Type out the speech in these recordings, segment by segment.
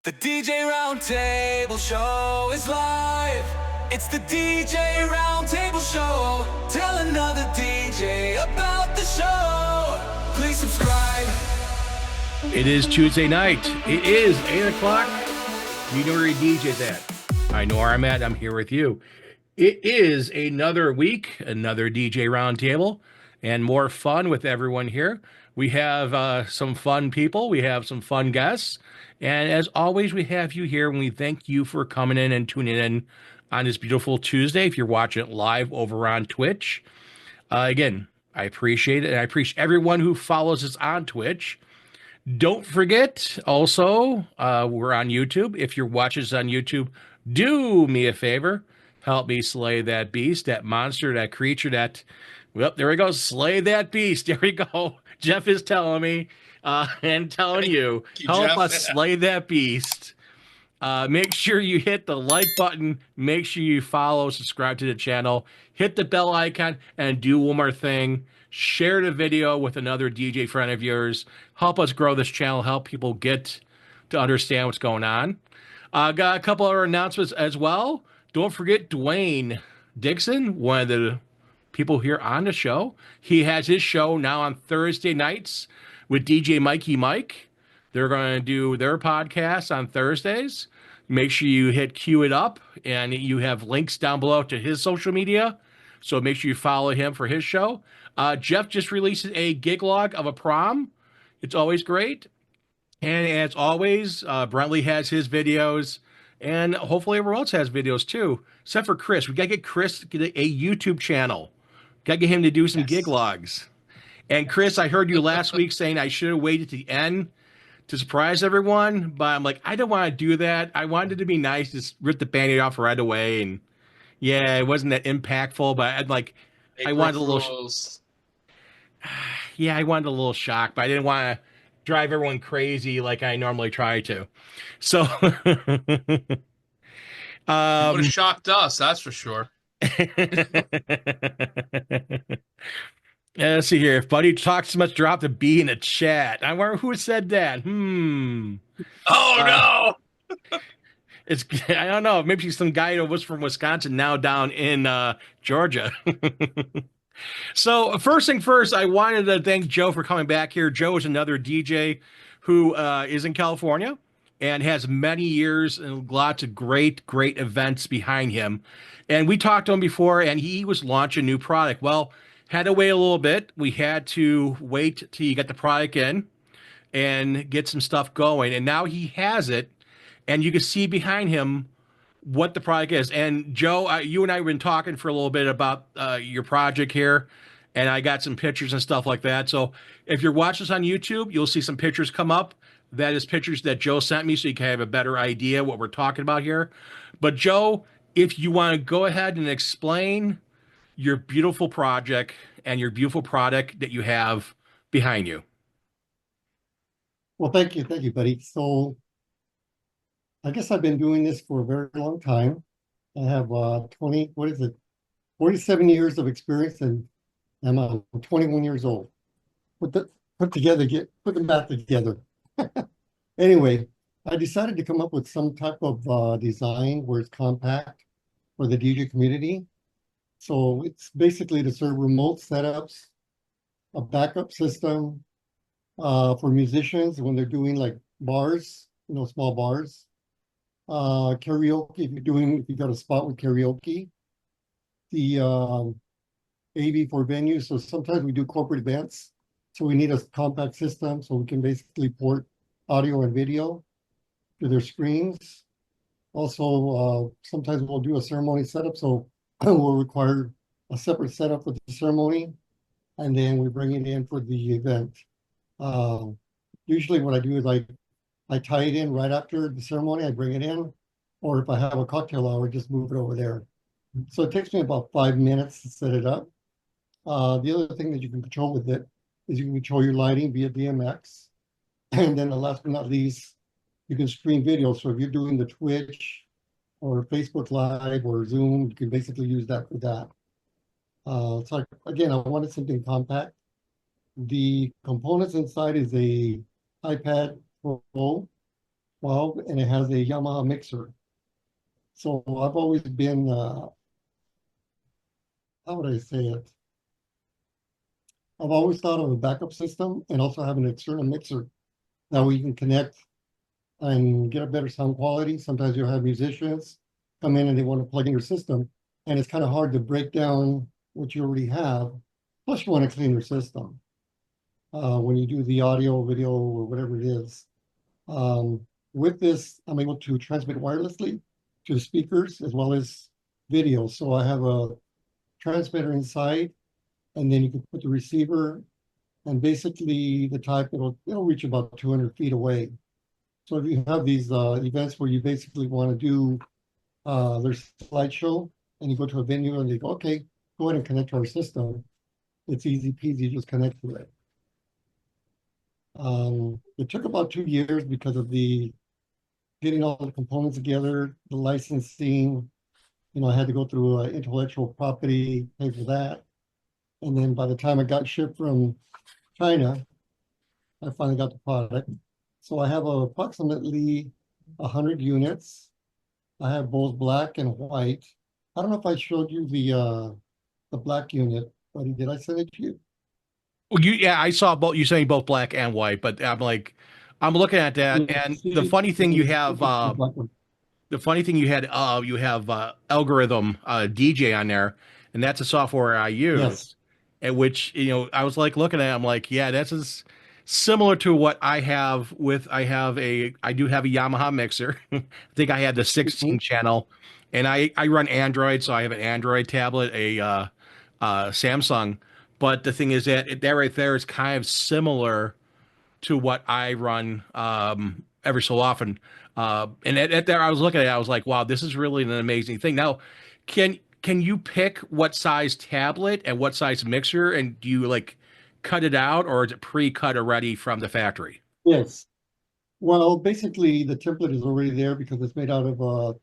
The DJ Roundtable Show is live. It's the DJ Roundtable Show. Tell another DJ about the show. Please subscribe. It is Tuesday night. It is 8 o'clock. You know where your DJ's at. I know where I'm at. I'm here with you. It is another week, another DJ Roundtable, and more fun with everyone here. We have some fun people. We have some fun guests. And as always, we have you here, and we thank you for coming in and tuning in on this beautiful Tuesday. If you're watching it live over on Twitch, again, I appreciate it. And I appreciate everyone who follows us on Twitch. Don't forget, also, we're on YouTube. If you're watching us on YouTube, do me a favor. Help me slay that beast, that monster, that creature, that... Well, there we go. Slay that beast. There we go. Jeff is telling me and telling you, help Jeff. us slay that beast. Make sure you hit the like button. Make sure you follow, subscribe to the channel, hit the bell icon, and do one more thing. Share the video with another DJ friend of yours. Help us grow this channel. Help people get to understand what's going on. Got a couple other announcements as well. Don't forget Dwayne Dixon, one of the people here on the show. He has his show now on Thursday nights with DJ Mikey Mike. They're going to do their podcast on Thursdays. Make sure you hit queue it up, and you have links down below to his social media. So make sure you follow him for his show. Jeff just releases a gig log of a prom. It's always great. And as always, Brentley has his videos, and hopefully everyone else has videos too, except for Chris. We got to get Chris a YouTube channel. Got to get him to do some gig logs. And Chris, I heard you last week saying I should have waited to the end to surprise everyone, but I'm like, I don't want to do that. I wanted it to be nice, just rip the Band-Aid off right away. And yeah, it wasn't that impactful, but I'd like, I wanted a little, I wanted a little shock, but I didn't want to drive everyone crazy like I normally try to. So, Would have shocked us, that's for sure. Let's see here. If Buddy talks too much, drop the B in the chat. I wonder who said that. Oh no! It's I don't know. Maybe some guy who was from Wisconsin now down in Georgia. So first thing first, I wanted to thank Joe for coming back here. Joe is another DJ who is in California and has many years and lots of great events behind him. And we talked to him before, and he was launching a new product. Well, had to wait a little bit. We had to wait till you got the product in and get some stuff going. And now he has it, and you can see behind him what the product is. And Joe, you and I have been talking for a little bit about your project here, and I got some pictures and stuff like that. So if you're watching this on YouTube, you'll see some pictures come up. That is pictures that Joe sent me, so you can have a better idea what we're talking about here. But Joe, if you want to go ahead and explain your beautiful project and your beautiful product that you have behind you. Well, thank you, buddy. So I guess I've been doing this for a very long time. I have 47 years of experience, and I'm 21 years old. Put them back together. Anyway, I decided to come up with some type of design where it's compact for the DJ community. So it's basically to serve remote setups, a backup system for musicians when they're doing like bars, small bars. Karaoke, if you got a spot with karaoke. The AV for venues. So sometimes we do corporate events. So we need a compact system so we can basically port audio and video to their screens. Also, sometimes we'll do a ceremony setup. So we'll require a separate setup for the ceremony, and then we bring it in for the event. Usually what I do is I tie it in right after the ceremony, I bring it in, or if I have a cocktail hour, just move it over there. So it takes me about 5 minutes to set it up. The other thing that you can control with it is you can control your lighting via DMX. And then the last but not least, you can stream video. So if you're doing the Twitch or Facebook Live or Zoom, you can basically use that for that. So again, I wanted something compact. The components inside is a iPad Pro Well, and it has a Yamaha mixer. So I've always been, how would I say it? I've always thought of a backup system and also have an external mixer that we can connect and get a better sound quality. Sometimes you'll have musicians come in and they want to plug in your system, and it's kind of hard to break down what you already have. Plus, you want to clean your system when you do the audio, video, or whatever it is. Um, with this, I'm able to transmit wirelessly to the speakers as well as video. So I have a transmitter inside, and then you can put the receiver, and basically the type it'll reach about 200 feet away. So if you have these events where you basically want to do their slideshow, and you go to a venue and they go, okay, go ahead and connect to our system. It's easy peasy, just connect to it. It took about 2 years because of the getting all the components together, the licensing. I had to go through intellectual property, pay for that. And then by the time it got shipped from China, I finally got the product. So I have approximately 100 units. I have both black and white. I don't know if I showed you the black unit, buddy. Did I send it to you? Well, yeah, I saw both. You saying both black and white, but I'm like, I'm looking at that, Yeah, and the see, funny thing you have, the black one. the funny thing you have algorithm DJ on there, and that's a software I Yes. use, at which I was like looking at it, I'm like, yeah, that's as similar to what I have with I do have a Yamaha mixer. I think I had the 16 Mhm. channel, and I run Android, so I have an Android tablet, a Samsung. But the thing is that right there is kind of similar to what I run every so often. And at there, I was looking at it, I was like, wow, this is really an amazing thing. Now, can you pick what size tablet and what size mixer, and do you like cut it out, or is it pre-cut already from the factory? Yes. Well, basically, the template is already there because it's made out of,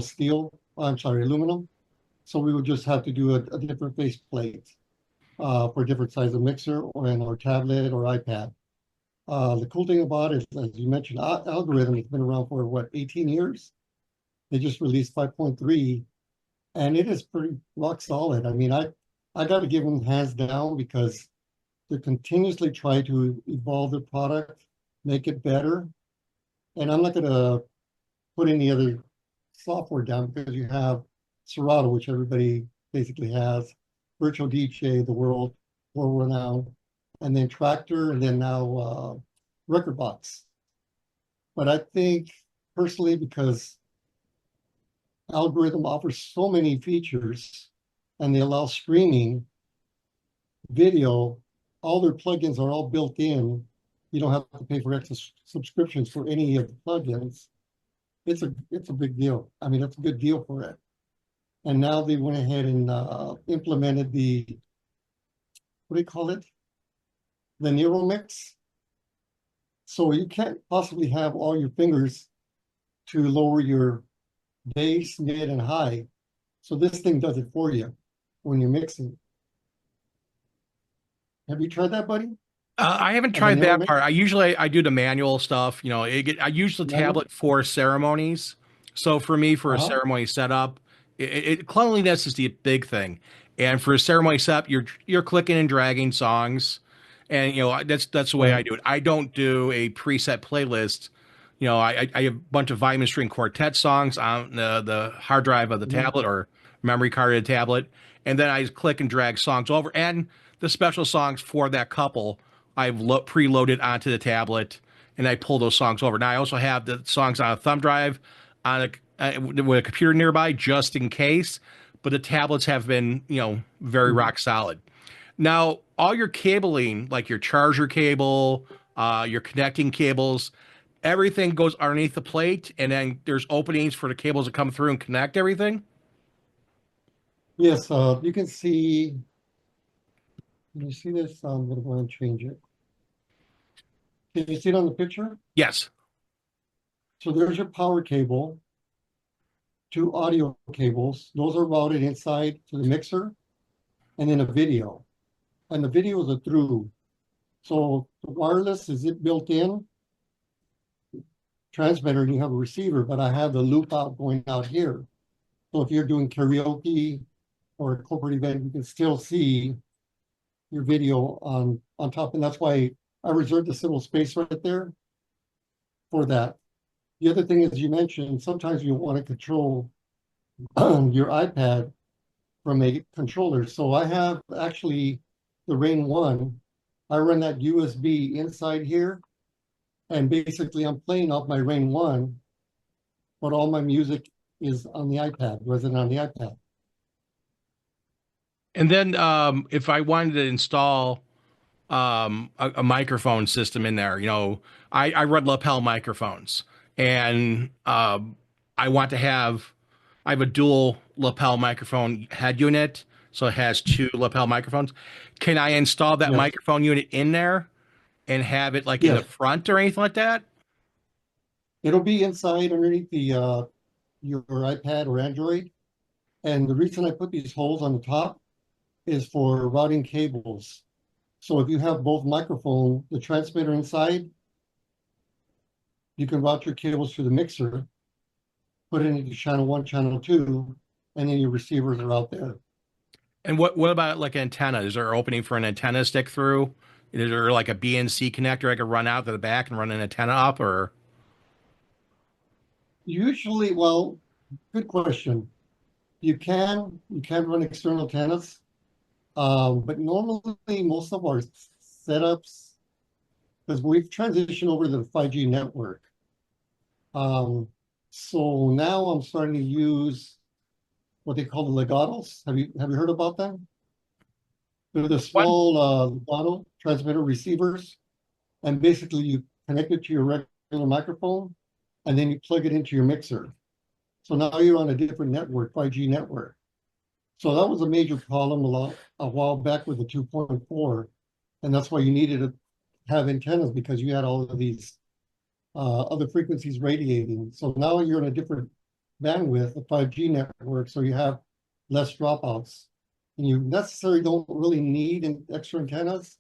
steel. I'm sorry, aluminum. So we would just have to do a different face plate for a different size of mixer or in our tablet or iPad. The cool thing about it, as you mentioned, algorithm has been around for what, 18 years? They just released 5.3, and it is pretty rock solid. I mean, I got to give them hands down because they continuously try to evolve the product, make it better. And I'm not going to put any other software down because you have Serato, which everybody basically has, Virtual DJ, the world renowned, and then Tractor, and then now Record Box. But I think personally, because algorithm offers so many features and they allow streaming video, all their plugins are all built in. You don't have to pay for extra subscriptions for any of the plugins. It's a big deal. I mean, it's a good deal for it. And now they went ahead and implemented what do you call it? The neural mix. So you can't possibly have all your fingers to lower your bass, mid, and high. So this thing does it for you when you're mixing. Have you tried that, buddy? I haven't The tried neural that mix part. I do the manual stuff. I use the manual? tablet for ceremonies. So for me, for a Uh-huh. ceremony setup, cleanliness is the big thing. And for a ceremony setup, you're clicking and dragging songs, and that's the way I Right. do it. I don't do a preset playlist. I have a bunch of vitamin string quartet songs on the hard drive of the Mhm. tablet or memory card of the tablet, and then I click and drag songs over, and the special songs for that couple I've preloaded onto the tablet, and I pull those songs over. Now I also have the songs on a thumb drive on with a computer nearby just in case, but the tablets have been very Mhm. rock solid. Now, all your cabling, like your charger cable, your connecting cables, everything goes underneath the plate, and then there's openings for the cables to come through and connect everything. Yes, you can see, can you see this? I'm gonna go ahead and change it. Can you see it on the picture? Yes. So there's your power cable, two audio cables. Those are routed inside to the mixer, and then a video. And the video is a through. So the wireless is it built in transmitter and you have a receiver, but I have the loop out going out here. So if you're doing karaoke or a corporate event, you can still see your video on top. And that's why I reserved this little space right there for that. The other thing is you mentioned sometimes you want to control your iPad from a controller. So I have actually the Rain 1. I run that USB inside here. And basically I'm playing off my Rain 1, but all my music is on the iPad, wasn't on the iPad. And then if I wanted to install a microphone system in there, I run lapel microphones, and I want to have I have a dual lapel microphone head unit, so it has two lapel microphones. Can I install that Yes. microphone unit in there and have it like in the Yes. front or anything like that? It'll be inside underneath the your iPad or Android. And the reason I put these holes on the top is for routing cables. So if you have both microphone, the transmitter inside, you can route your cables through the mixer, put it into channel 1, channel 2, and then your receivers are out there. And what about like antenna? Is there an opening for an antenna to stick through? Is there like a BNC connector I could run out to the back and run an antenna up, or? Usually, well, good question. You can run external antennas, but normally most of our setups, because we've transitioned over to the 5G network. So now I'm starting to use what they call the legatos. Have you heard about them? They're the What? small legato transmitter receivers, and basically you connect it to your regular microphone, and then you plug it into your mixer. So now you're on a different network, 5G network. So that was a major problem a while back with the 2.4, and that's why you needed to have antennas because you had all of these other frequencies radiating. So now you're in a different bandwidth, a 5G network, so you have less dropouts. And you necessarily don't really need extra antennas,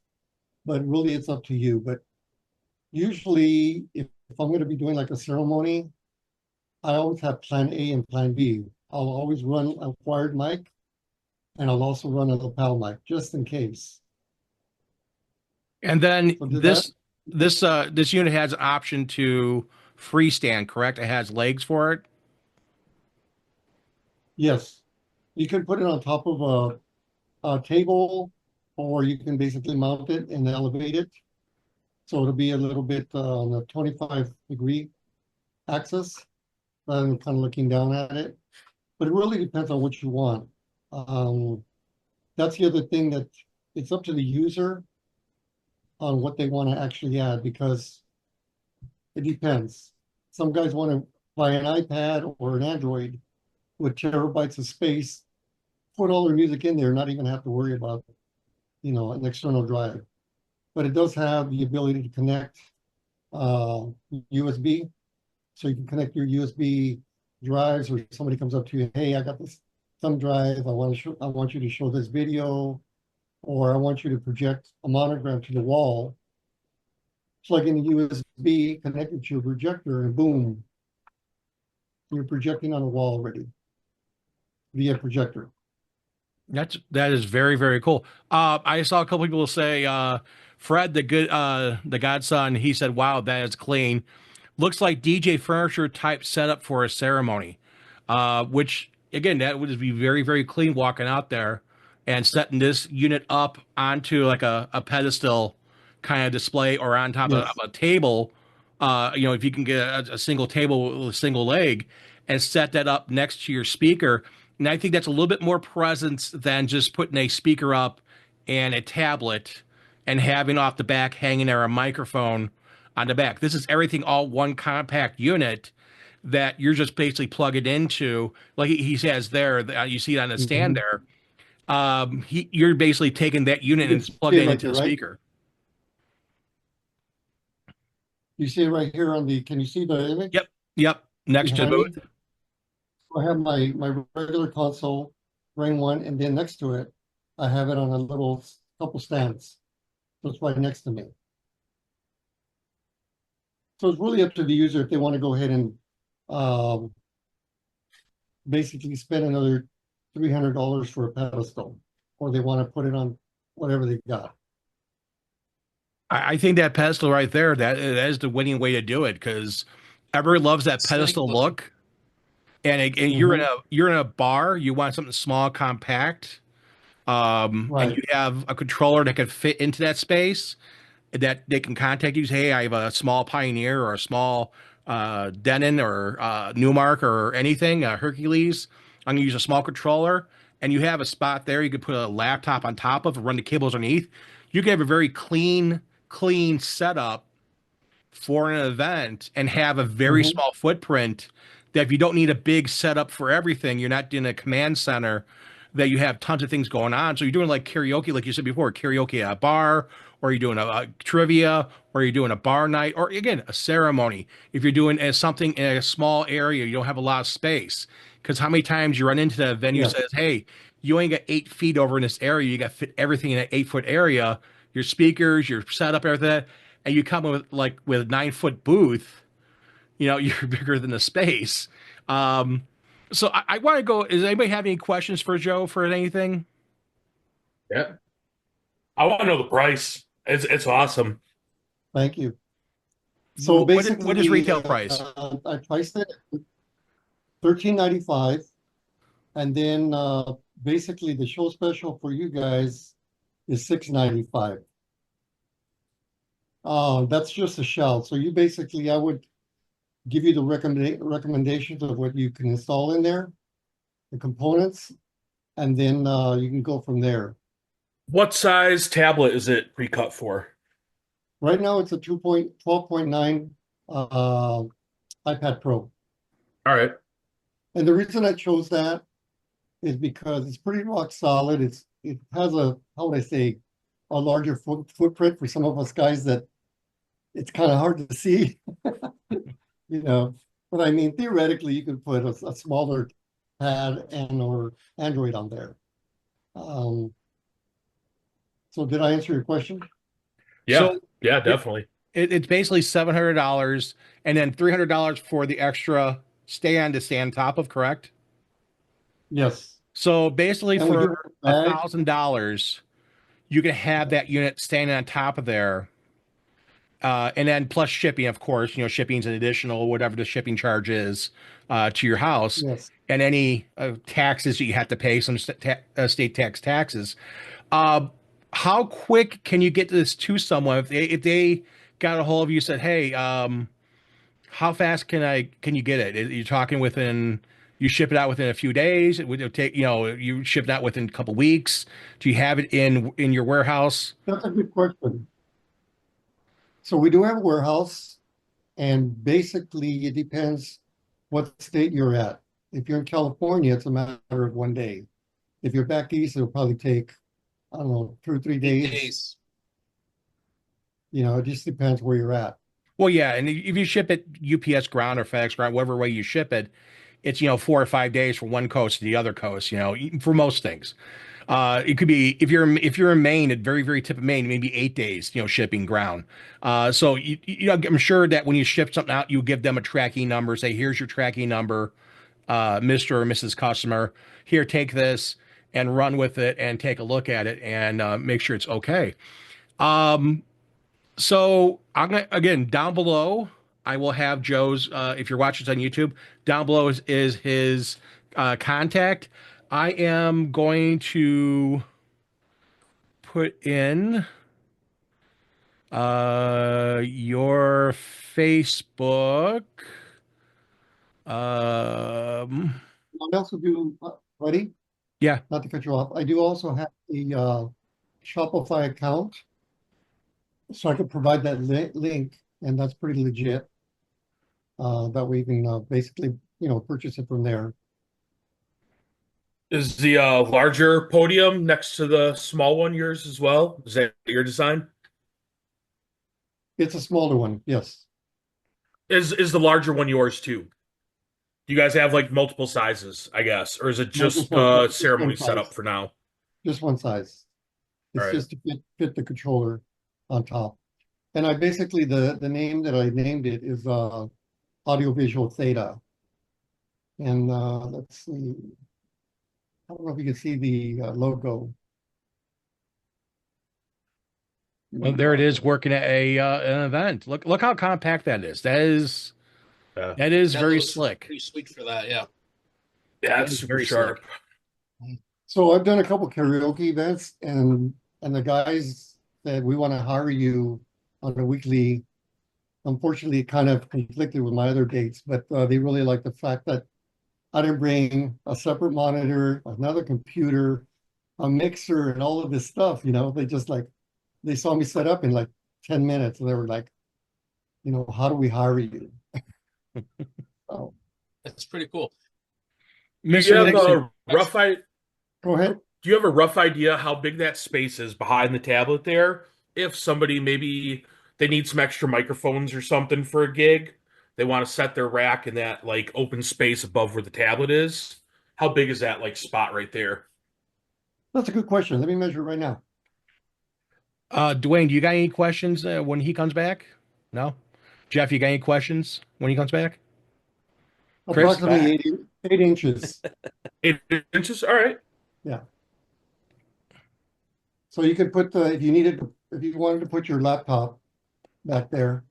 but really it's up to you. But usually, if I'm going to be doing like a ceremony, I always have plan A and plan B. I'll always run a wired mic, and I'll also run a lapel mic just in case. And then So this unit has an option to freestand, correct? It has legs for it. yes, you can put it on top of a table, or you can basically mount it and elevate it. So it'll be a little bit on the 25-degree axis, rather than kind of looking down at it. But it really depends on what you want. That's the other thing, that it's up to the user on what they want to actually add, because it depends. Some guys want to buy an iPad or an Android with terabytes of space, put all their music in there, not even have to worry about, an external drive. But it does have the ability to connect USB. So you can connect your USB drives, or somebody comes up to you, hey, I got this thumb drive. I want you to show this video, or I want you to project a monogram to the wall. Plug in the USB, connect it to your projector, and boom, you're projecting on a wall already via projector. That is very, very cool. I saw a couple people say, Fred, the godson, he said, "Wow, that is clean. Looks like DJ furniture type setup for a ceremony." Which again, that would be very, very clean walking out there and setting this unit up onto like a pedestal kind of display, or on top Yes. of a table. If you can get a single table with a single leg and set that up next to your speaker. And I think that's a little bit more presence than just putting a speaker up and a tablet and having off the back hanging there a microphone on the back. This is everything all one compact unit that you're just basically plugging into. Like he says there, you see it on the stand there. You're basically taking that unit You and can see plugging it it right into there, the right? speaker. You see it right here can you see the image Yep. Next to the behind me? booth. I have my regular console, Rain 1, and then next to it, I have it on a little couple stands. So it's right next to me. So it's really up to the user if they want to go ahead and um, basically spend another $300 for a pedestal, or they want to put it on whatever they got. I think that pedestal right there, that is the winning way to do it because everybody loves that Snake pedestal looking. look. And Mhm. you're in a bar, you want something small, compact, and Right. you have a controller that could fit into that space that they can contact you. Say, hey, I have a small Pioneer or a small Denon or Newmark or anything, Hercules. I'm gonna use a small controller, and you have a spot there. You could put a laptop on top of, and run the cables underneath. You can have a very clean setup for an event and have a very Mhm. small footprint that if you don't need a big setup for everything, you're not in a command center that you have tons of things going on. So you're doing like karaoke, like you said before, karaoke at a bar, or you're doing a trivia, or you're doing a bar night, or again, a ceremony. If you're doing something in a small area, you don't have a lot of space. Because how many times you run into the venue Yes. says, hey, you only got 8 feet over in this area, you got to fit everything in an 8 foot area, your speakers, your setup, everything, and you come with a 9 foot booth, you're bigger than the space. Um, so I want to go. Does anybody have any questions for Joe for anything? Yeah. I want to know the price. It's awesome. Thank you. So What is basically, retail price? I priced it at 13.95, and then basically the show special for you guys is 6.95. That's just a shell. So you basically, I would give you the recommendations of what you can install in there, the components, and then you can go from there. What size tablet is it pre-cut for? Right now, it's a 12.9 iPad Pro. All right. And the reason I chose that is because it's pretty rock solid. It has a, how would I say, a larger footprint for some of us guys that it's kind of hard to see, you know. But I mean, theoretically, you could put a smaller pad and or Android on there. Um, so did I answer your question? Yeah. So Yeah, it, definitely. it's basically $700 and then $300 for the extra stand to stay on top of, correct? Yes. So basically, And we do for have a a bag. $1,000, you can have that unit standing on top of there. And then plus shipping, of course, shipping's an additional whatever the shipping charge is to your house, Yes. and any taxes that you have to pay, some state taxes. Uh, how quick can you get this to someone if they got a hold of you, said, "Hey, how fast can you get it?" You're talking within. You ship it out within a few days. It would take, you ship it out within a couple weeks. Do you have it in your warehouse? That's a good question. So we do have a warehouse, and basically it depends what state you're at. If you're in California, it's a matter of 1 day. If you're back east, it'll probably take, I don't know, 2 or 3 days. 8 days. It just depends where you're at. Well, yeah, and if you ship it UPS ground or FedEx ground, whatever way you ship it, it's 4 or 5 days from one coast to the other coast. For most things, it could be if you're in Maine, at very very tip of Maine, maybe 8 days. Shipping ground. So I'm sure that when you ship something out, you give them a tracking number. Say, here's your tracking number, Mr. or Mrs. Customer. Here, take this and run with it and take a look at it and make sure it's okay. So I'm gonna again down below. I will have Joe's. If you're watching this on YouTube, down below is his contact. I am going to put in your Facebook. Um, I also do, buddy, yeah. not to cut you off, I do also have a Shopify account, so I could provide that link, and that's pretty legit. That way you can basically, purchase it from there. Is the larger podium next to the small one yours as well? Is that your design? It's a smaller one, yes. Is the larger one yours too? Do you guys have like multiple sizes, I guess, or is it No, just just one ceremony setup size. for now? Just one size. All It's right. just to fit the controller on top. And I basically, the name that I named it is Audiovisual Theta. And let's see, I don't know if you can see the logo. Well, there it is, working at a an event. Look how compact that is. That is That very looks slick. pretty sweet for that. Yeah. Yeah, That it's is super very sharp. slick. So I've done a couple karaoke events, and the guys said we want to hire you on a weekly. Unfortunately, it kind of conflicted with my other dates, but they really like the fact that I didn't bring a separate monitor, another computer, a mixer, and all of this stuff. They just like they saw me set up in like 10 minutes, and they were like, how do we hire you? Oh, That's pretty cool. Do you Mr. have Nixon, a rough idea? go ahead. Do you have a rough idea how big that space is behind the tablet there? If somebody maybe they need some extra microphones or something for a gig, they want to set their rack in that like open space above where the tablet is. How big is that like spot right there? That's a good question. Let me measure it right now. Dwayne, do you got any questions when he comes back? No? Jeff, you got any questions when he comes back? Chris, Approximately back. 8 inches. 8 inches? All right. Yeah. So you could put if you wanted to put your laptop back there,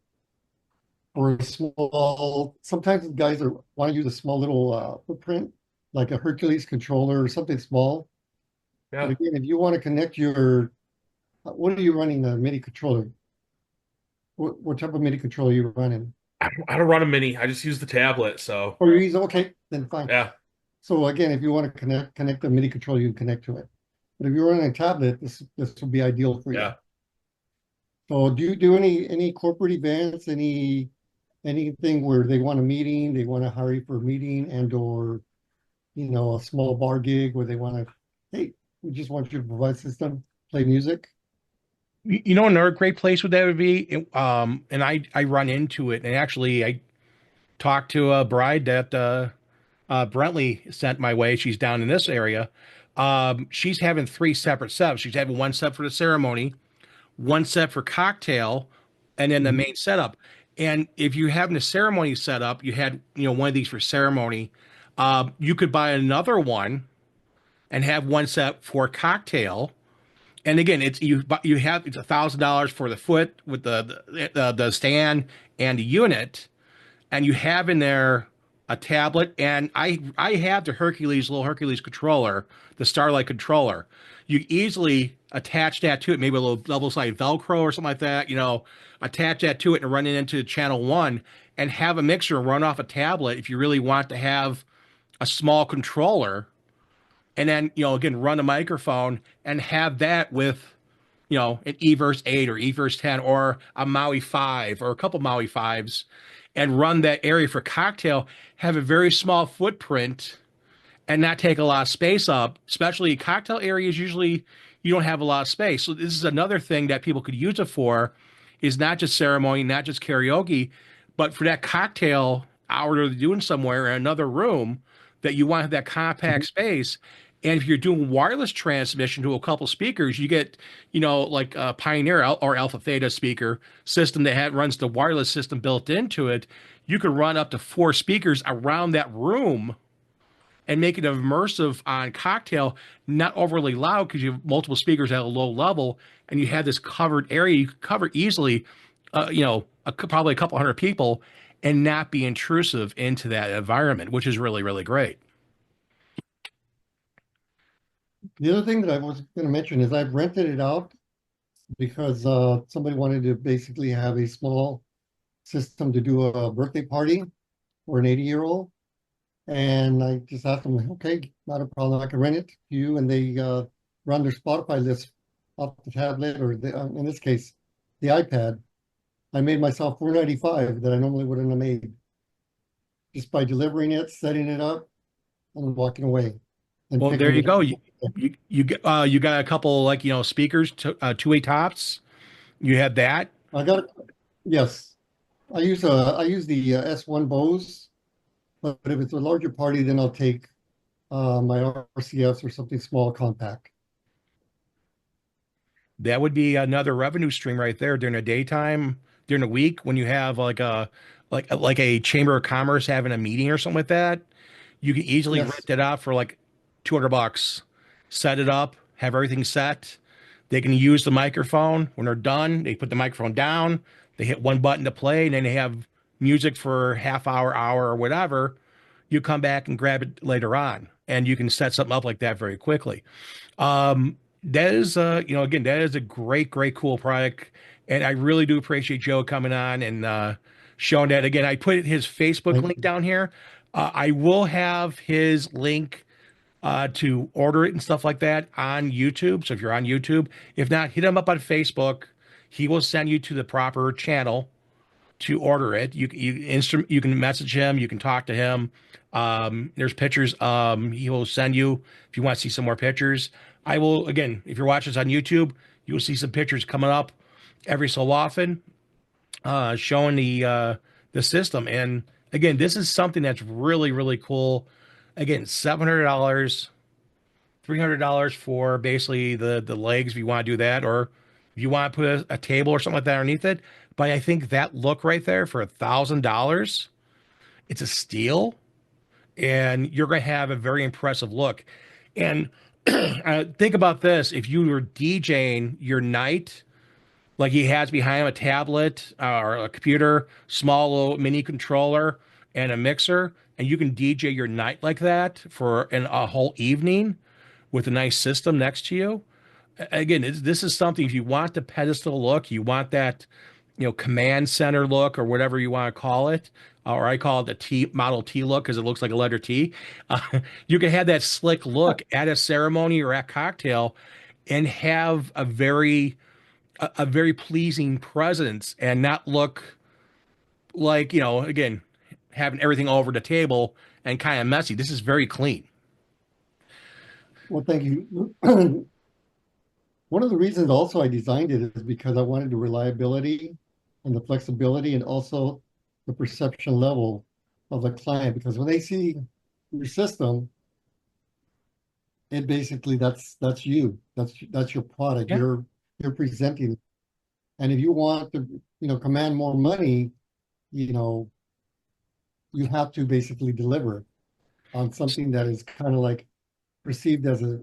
or a small, sometimes guys want to use a small little footprint, like a Hercules controller or something small. But Yeah. again, if you want to connect what are you running, a MIDI controller? What type of MIDI controller are you running? I don't run a mini. I just use the tablet. So Or you use, okay, then fine. yeah. So again, if you want to connect the MIDI controller, you can connect to it. But if you're running a tablet, this will be ideal for you. Yeah. So do you do any corporate events, anything where they want a meeting, they want to hire you for a meeting, and or a small bar gig where they want to, hey, we just want you to provide system, play music. You know, another great place would that would be, and I run into it, and actually I talked to a bride that Brentley sent my way. She's down in this area. She's having three separate setups. She's having one set for the ceremony, one set for cocktail, and then the Mhm. main setup. And if you're having a ceremony setup, you had one of these for ceremony. You could buy another one and have one set for cocktail. And again, it's $1,000 for the foot with the stand and the unit, and you have in there a tablet. And I have the little Hercules controller, the Starlight controller. You easily attach that to it, maybe a little double-sided Velcro or something like that. Attach that to it and run it into channel one, and have a mixer run off a tablet if you really want to have a small controller. And then again, run a microphone and have that with an Everse 8 or Everse 10 or a Maui 5 or a couple Maui 5s, and run that area for cocktail, have a very small footprint and not take a lot of space up. Especially cocktail areas, usually you don't have a lot of space. So this is another thing that people could use it for, is not just ceremony, not just karaoke, but for that cocktail hour they're doing somewhere in another room that you want to have that compact space. And if you're doing wireless transmission to a couple speakers, you get, like a Pioneer or Alpha Theta speaker system that runs the wireless system built into it. You can run up to 4 speakers around that room and make it immersive on cocktail, not overly loud because you have multiple speakers at a low level, and you have this covered area. You can cover easily, probably a couple hundred people, and not be intrusive into that environment, which is really, really great. The other thing that I was going to mention is I've rented it out because somebody wanted to basically have a small system to do a birthday party for an 80-year-old. And I just asked them, okay, not a problem. I can rent it to you. And they run their Spotify list off the tablet, or in this case, the iPad. I made myself $4.95 that I normally wouldn't have made just by delivering it, setting it up, and walking away. And Well, there picking you it go. up. You got a couple, like, speakers, two-way tops. You have that. I got it. Yes. I use the S1 Bose, but if it's a larger party, then I'll take my RCS or something small, compact. That would be another revenue stream right there during the daytime, during the week when you have like a chamber of commerce having a meeting or something like that. You can easily rent Yes. it out for like $200. Set it up, have everything set. They can use the microphone. When they're done, they put the microphone down. They hit one button to play, and then they have music for half hour, hour, or whatever. You come back and grab it later on, and you can set something up like that very quickly. That is, again, that is a great, great, cool product, and I really do appreciate Joe coming on and showing that. Again, I put his Facebook Thank link you. down here. I will have his link to order it and stuff like that on YouTube. So if you're on YouTube, if not, hit him up on Facebook. He will send you to the proper channel to order it. You can message him, you can talk to him. There's pictures. He will send you if you want to see some more pictures. I will again, if you're watching this on YouTube, you will see some pictures coming up every so often, showing the system. And again, this is something that's really, really cool. Again, $700, $300 for basically the legs if you want to do that, or if you want to put a table or something like that underneath it. But I think that look right there for $1,000, it's a steal, and you're going to have a very impressive look. And think about this: if you were DJing your night, like he has behind him a tablet or a computer, small little mini controller, and a mixer, and you can DJ your night like that for a whole evening with a nice system next to you. Again, this is something if you want the pedestal look, you want that, command center look or whatever you want to call it, or I call it the T Model T look because it looks like a letter T. You can have that slick look at a ceremony or at cocktail and have a very pleasing presence and not look like, again, having everything all over the table and kind of messy. This is very clean. Well, thank you. One of the reasons also I designed it is because I wanted the reliability and the flexibility and also the perception level of the client. Because when they see your system, it basically that's you. That's your product. Yeah. You're presenting. And if you want to, command more money, you know, you have to basically deliver on something that is kind of like perceived as a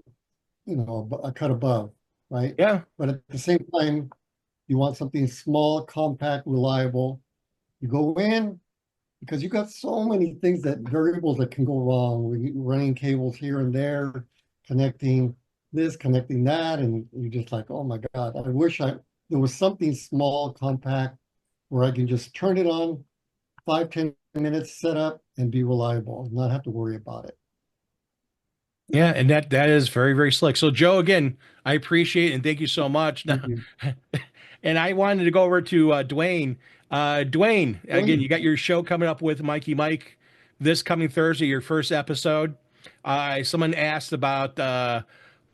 cut above, right? Yeah. But at the same time, you want something small, compact, reliable. You go in because you got so many things that variables that can go wrong. We're running cables here and there, connecting this, connecting that, and you're just like, oh my God, I wish there was something small, compact, where I can just turn it on, 5-10 minutes, set up, and be reliable, not have to worry about it. Yeah, and that is very, very slick. So Joe, again, I appreciate it and thank you so much. Thank you. And I wanted to go over to Dwayne. Dwayne, again, you got your show coming up with Mikey Mike this coming Thursday, your first episode. Someone asked about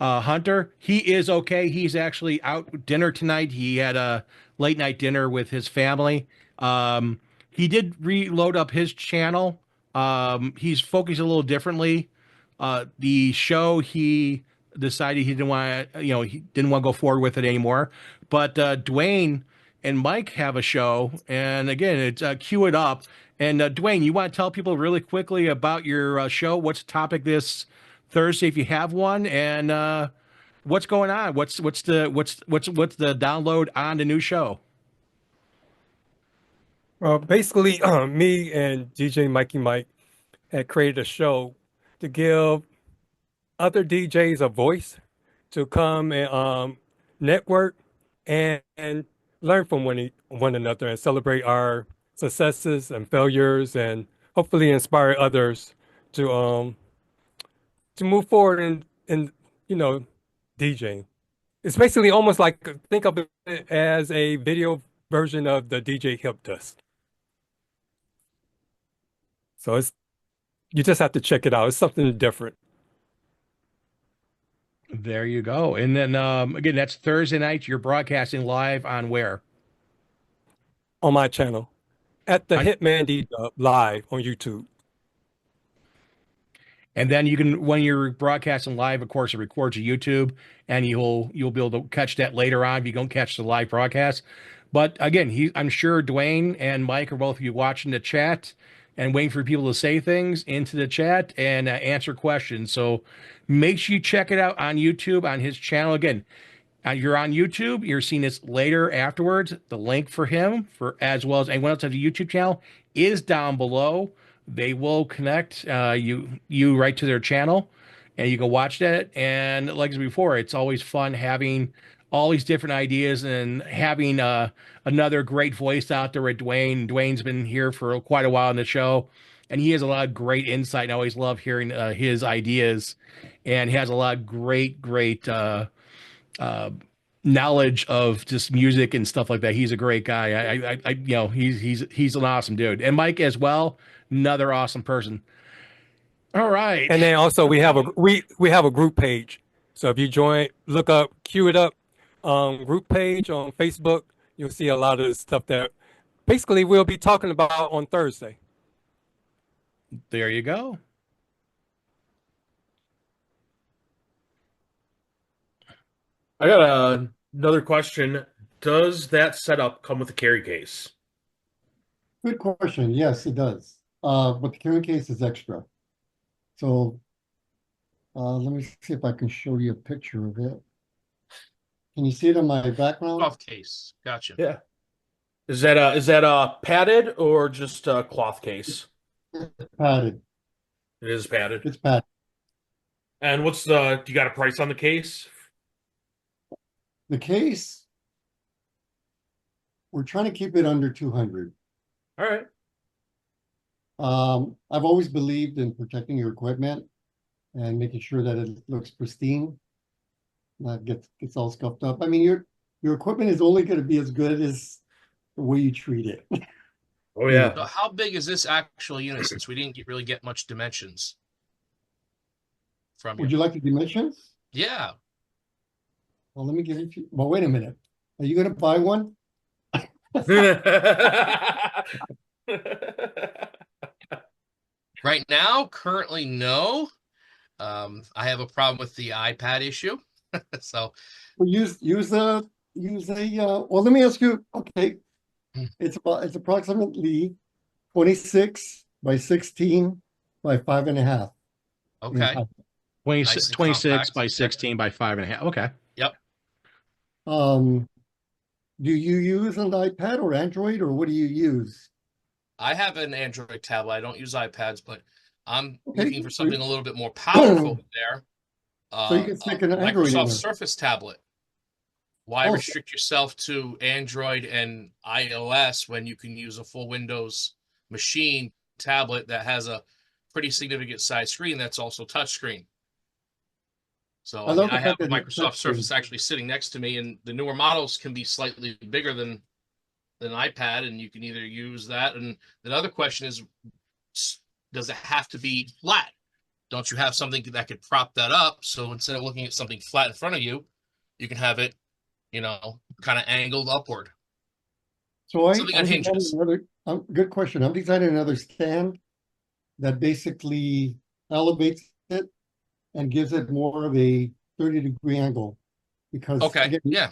Hunter. He is okay. He's actually out dinner tonight. He had a late night dinner with his family. He did reload up his channel. He's focused a little differently. The show he decided he didn't want to, he didn't want to go forward with it anymore. But Dwayne and Mike have a show, and again, it's cue it up. And Dwayne, you want to tell people really quickly about your show? What's the topic this Thursday, if you have one, and what's going on? What's the download on the new show? Well, basically, me and DJ Mikey Mike had created a show to give other DJs a voice to come and network and learn from one another and celebrate our successes and failures and hopefully inspire others to move forward in DJing. It's basically almost like think of it as a video version of the DJ Helped Us. So you just have to check it out. It's something different. There you go. And then again, that's Thursday night. You're broadcasting live on where? On my channel at the On- Hitman D Dub live on YouTube. And then you can, when you're broadcasting live, of course, it records to YouTube, and you'll be able to catch that later on if you don't catch the live broadcast. But again, I'm sure Dwayne and Mike are both of you watching the chat and waiting for people to say things into the chat and answer questions. So make sure you check it out on YouTube on his channel. Again, you're on YouTube. You're seeing this later afterwards. The link for him, for as well as anyone else has a YouTube channel, is down below. They will connect you right to their channel, and you can watch that. And like I said before, it's always fun having all these different ideas and having another great voice out there with Dwayne. Dwayne's been here for quite a while in the show, and he has a lot of great insight. And I always love hearing his ideas, and he has a lot of great uh, knowledge of just music and stuff like that. He's a great guy. He's an awesome dude. And Mike as well, another awesome person. All right. And then also we have a group page. So if you join, look up, queue it up, group page on Facebook, you'll see a lot of the stuff that basically we'll be talking about on Thursday. There you go. I got another question. Does that setup come with a carry case? Good question. Yes, it does. But the carrying case is extra. So let me see if I can show you a picture of it. Can you see it on my background? Cloth case. Gotcha. Yeah. Is that padded or just a cloth case? Padded. It is padded. It's padded. And do you got a price on the case? The case, we're trying to keep it under 200. All right. I've always believed in protecting your equipment and making sure that it looks pristine, not gets all scuffed up. I mean, your equipment is only going to be as good as the way you treat it. Oh yeah. So how big is this actual unit? Since we didn't really get much dimensions from Would you like the dimensions? Yeah. Well, let me give you. Well, wait a minute. Are you going to buy one? Right now, currently, no. I have a problem with the iPad issue. So Well, use a well, let me ask you. Okay, it's approximately 26 by 16 by 5.5. okay. 26, and 26 compact. by 16 by 5.5. Okay. Yep. Do you use an iPad or Android, or what do you use? I have an Android tablet. I don't use iPads, but I'm Okay. looking for something a little bit more powerful there. So you can stick an Android in Microsoft there. Surface tablet. Why Oh. restrict yourself to Android and iOS when you can use a full Windows machine tablet that has a pretty significant size screen that's also touchscreen? So I love the I have fact a that it's Microsoft touchscreen. Surface actually sitting next to me, and the newer models can be slightly bigger than an iPad, and you can either use that. And the other question is, does it have to be flat? Don't you have something that could prop that up? So instead of looking at something flat in front of you, you can have it, kind of angled upward. So Something I'm on designing hinges. good question. I'm designing another stand that basically elevates it and gives it more of a 30-degree angle. Because Okay, again, yeah.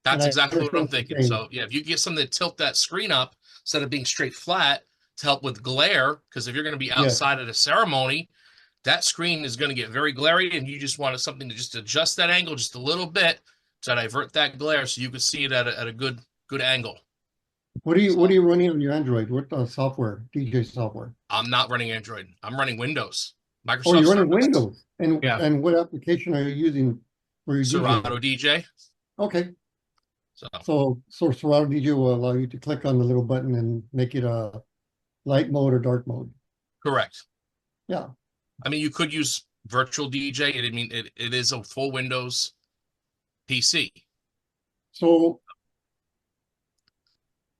That's and I exactly what I'm understand what thinking. you're saying. So yeah, if you get something to tilt that screen up instead of being straight flat to help with glare, because if you're going to be outside at a ceremony, that screen is going to get very glary, and you just wanted something to just adjust that angle just a little bit to divert that glare so you can see it at a good angle. What are you running on your Android? What software? DJ software? I'm not running Android. I'm running Windows. Microsoft Oh, you're running Surface, Windows. Yeah. And what application are you using for your Serato DJ? DJ. Okay. So So Serato DJ will allow you to click on the little button and make it a light mode or dark mode. correct. Yeah. I mean, you could use virtual DJ. It is a full Windows PC. So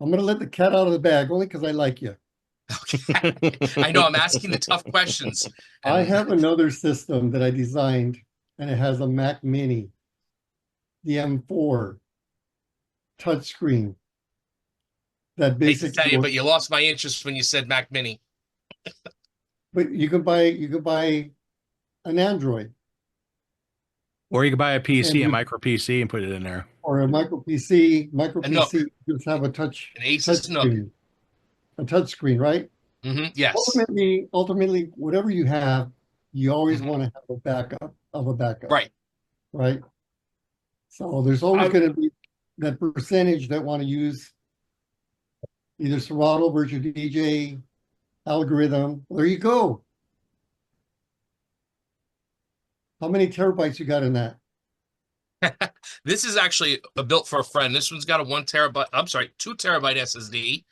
I'm going to let the cat out of the bag only because I like you. Okay. I know I'm asking the tough questions. I have another system that I designed, and it has a Mac Mini, the M4 touchscreen. That I hate to tell basically you, but you lost my interest when you said Mac Mini. but you can buy an Android Or you can buy a and PC, a micro PC, and put it in there. or a micro PC. Micro And no, PC just have a touch an Asus Nook. screen, right? Yes. Ultimately, whatever you have, you always Mhm. want to have a backup of a backup, Right. right? So there's always I, going to be that percentage that want to use either Serato, Virtual DJ, algorithm. There you go. How many terabytes you got in that? This is actually built for a friend. This one's got a 1 terabyte. I'm sorry, 2 terabyte SSD.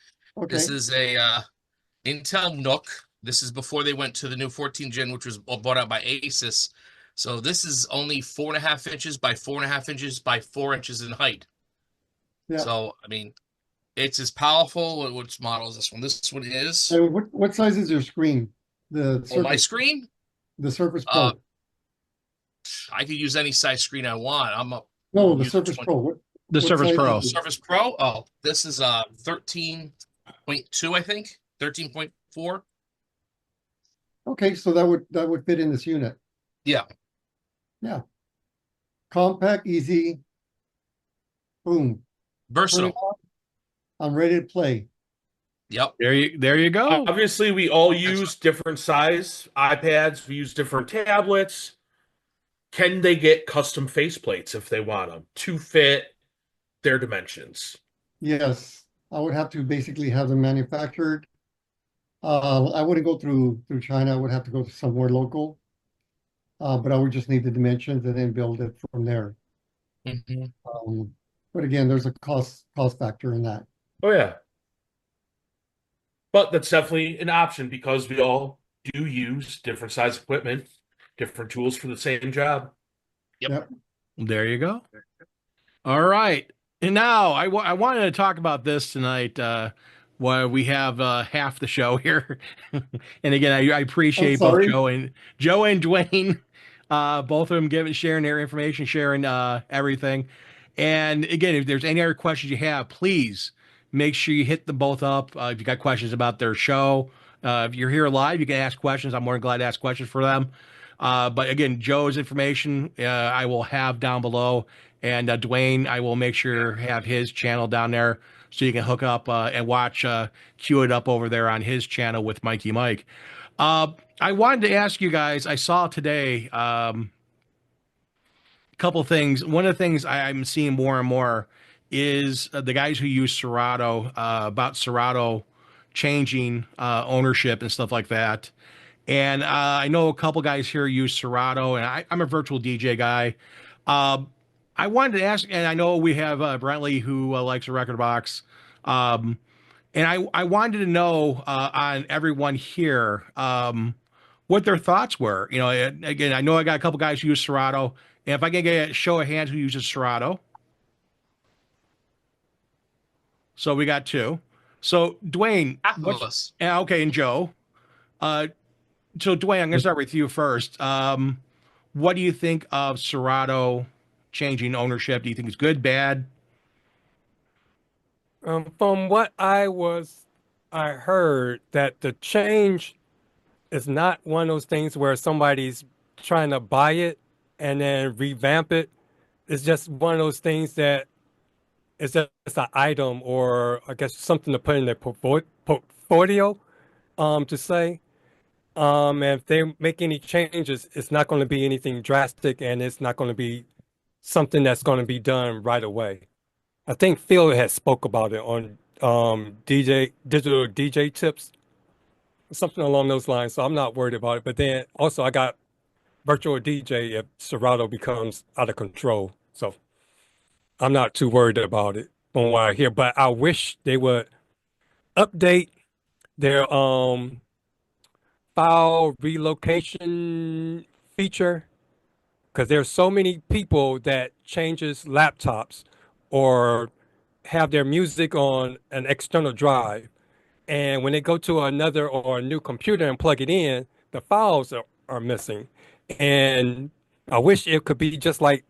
This Okay. is a Intel Nook. This is before they went to the new 14 gen, which was bought out by Asus. So this is only 4.5 inches by 4.5 inches by 4 inches in height. Yeah. So I mean, it's as powerful. Which model is this one? This one is And what size is your screen? The my Surface, screen. the Surface Uh, Pro. I could use any size screen I want. No, I'm the using Surface 20. Pro. The What Surface size Pro. is it? Surface Pro. Oh, this is 13.2, I think. 13.4. Okay, so that would fit in this unit. Yeah. Yeah. Compact, easy. Boom. Turn it Versatile. on. I'm ready to play. Yep. There you go. obviously, we all use different size iPads. We use different tablets. Can they get custom faceplates if they want them to fit their dimensions? Yes, I would have to basically have them manufactured. I wouldn't go through China. I would have to go to somewhere local. But I would just need the dimensions and then build it from there. hmm Um, but again, there's a cost factor in that. Oh yeah, but that's definitely an option because we all do use different size equipment, different tools for the same job. Yep. Yep. There you go. All right. And now I wanted to talk about this tonight. While we have half the show here, and again, I I'm appreciate both sorry. Joe and Dwayne, both of them sharing their information, sharing everything. And again, if there's any other questions you have, please make sure you hit them both up. If you got questions about their show, if you're here live, you can ask questions. I'm more than glad to ask questions for them. But again, Joe's information I will have down below, and Dwayne, I will make sure have his channel down there so you can hook up and watch Cue It Up over there on his channel with Mikey Mike. I wanted to ask you guys. I saw today a couple things. One of the things I'm seeing more and more is the guys who use Serato about Serato changing ownership and stuff like that. And I know a couple guys here use Serato, and I'm a virtual DJ guy. Uh, I wanted to ask, and I know we have Brentley who likes a record box. Um, and I wanted to know on everyone here what their thoughts were. You know, again, I know I got a couple guys who use Serato. And if I can get a show of hands who uses Serato. So we got two. So Dwayne, Half of us. okay, and Joe. Uh, so Dwayne, I'm going to start with you first. What do you think of Serato changing ownership? Do you think it's good, bad? From what I heard that the change is not one of those things where somebody's trying to buy it and then revamp it. It's just one of those things that it's just an item or I guess something to put in their portfolio, to say. And if they make any changes, it's not going to be anything drastic and it's not going to be something that's going to be done right away. I think Phil has spoke about it on digital DJ tips, something along those lines. So I'm not worried about it. But then also I got virtual DJ if Serato becomes out of control. So I'm not too worried about it from what I hear. But I wish they would update their file relocation feature because there's so many people that changes laptops or have their music on an external drive. And when they go to another or a new computer and plug it in, the files are missing. And I wish it could be just like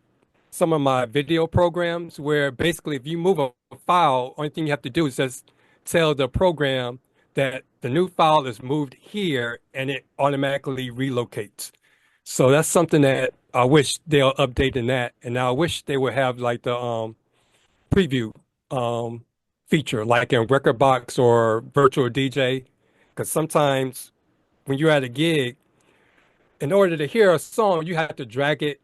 some of my video programs where basically if you move a file, only thing you have to do is just tell the program that the new file is moved here and it automatically relocates. So that's something that I wish they'll update in that. And I wish they would have like the preview feature like in Record Box or Virtual DJ. Because sometimes when you're at a gig, in order to hear a song, you have to drag it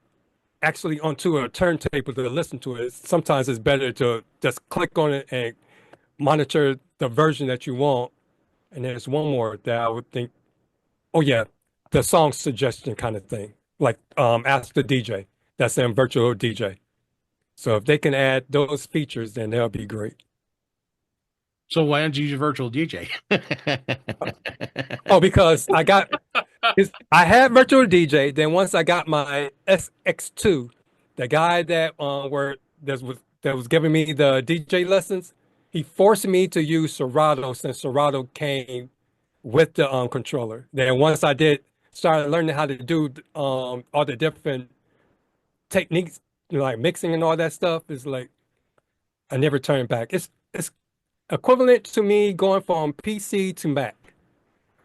actually onto a turntable to listen to it. Sometimes it's better to just click on it and monitor the version that you want. And there's one more that I would think, oh yeah, the song suggestion kind of thing, like ask the DJ. That's in Virtual DJ. So if they can add those features, then that'll be great. So why don't you use a virtual DJ? Oh, because I had Virtual DJ. Then once I got my SX2, the guy that was giving me the DJ lessons, he forced me to use Serato since Serato came with the controller. Then once I started learning how to do all the different techniques, like mixing and all that stuff, is like I never turned back. It's equivalent to me going from PC to Mac.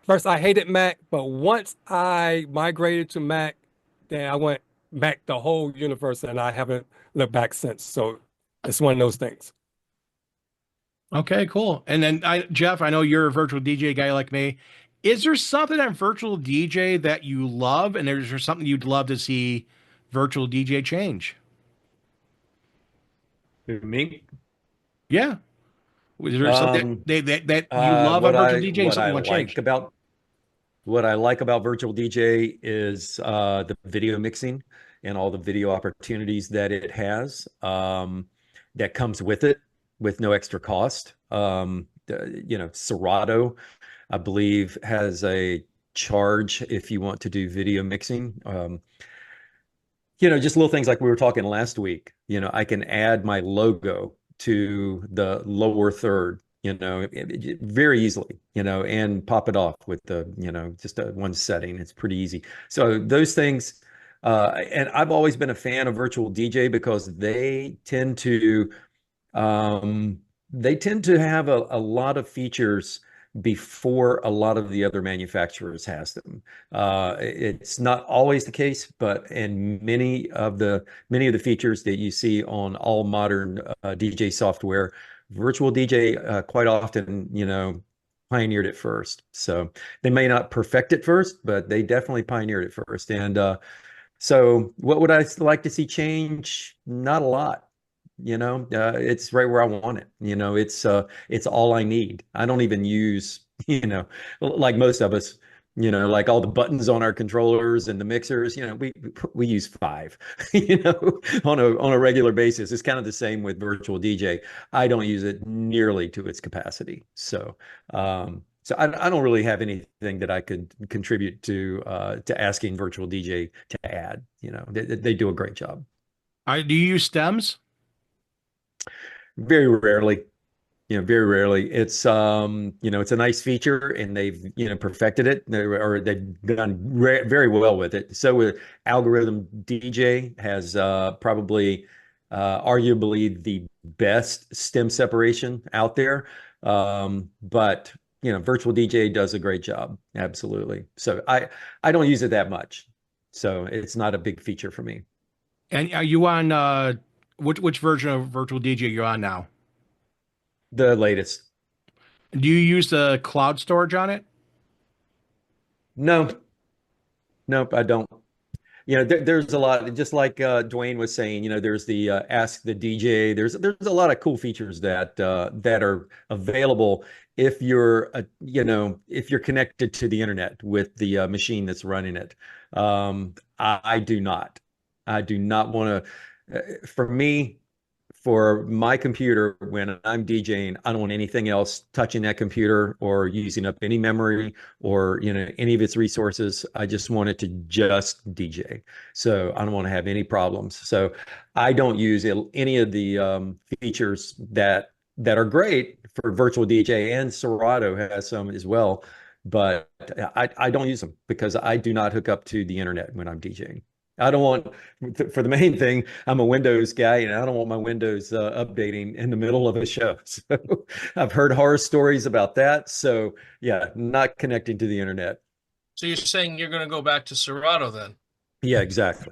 First, I hated Mac, but once I migrated to Mac, then I went Mac the whole universe, and I haven't looked back since. So it's one of those things. Okay, cool. And then Jeff, I know you're a virtual DJ guy like me. Is there something on virtual DJ that you love, and is there something you'd love to see virtual DJ change? Me? Yeah. Is there something that you love on virtual DJ and something you want to change? What I like about virtual DJ is the video mixing and all the video opportunities that it has that comes with it with no extra cost. Serato, I believe, has a charge if you want to do video mixing. Just little things like we were talking last week. I can add my logo to the lower third, very easily, and pop it off with the, just one setting. It's pretty easy. So those things, and I've always been a fan of virtual DJ because they tend to have a lot of features before a lot of the other manufacturers has them. It's not always the case, but in many of the features that you see on all modern DJ software, virtual DJ quite often, pioneered it first. So they may not perfect it first, but they definitely pioneered it first. And so what would I like to see change? Not a lot. It's right where I want it. It's all I need. I don't even use, like most of us, like all the buttons on our controllers and the mixers, we use 5, on a regular basis. It's kind of the same with virtual DJ. I don't use it nearly to its capacity. So, I don't really have anything that I could contribute to asking virtual DJ to add. They do a great job. Do you use stems? Very rarely, very rarely. It's it's a nice feature, and they've perfected it, or they've done very well with it. So with Algorithm DJ has probably arguably the best stem separation out there. But Virtual DJ does a great job, absolutely. So I don't use it that much, so it's not a big feature for me. And are you on which version of virtual DJ are you on now? The latest. Do you use the cloud storage on it? No, nope, I don't. There's a lot, just like Dwayne was saying, there's the Ask the DJ. There's a lot of cool features that are available if you're if you're connected to the internet with the machine that's running it. I do not. I do not want to. For my computer, when I'm DJing, I don't want anything else touching that computer or using up any memory or any of its resources. I just want it to just DJ. So I don't want to have any problems. So I don't use any of the features that are great for virtual DJ, and Serato has some as well. But I don't use them because I do not hook up to the internet when I'm DJing. I don't want, for the main thing, I'm a Windows guy and I don't want my Windows updating in the middle of a show. So I've heard horror stories about that. So yeah, not connecting to the internet. So you're saying you're going to go back to Serato then? Yeah, exactly.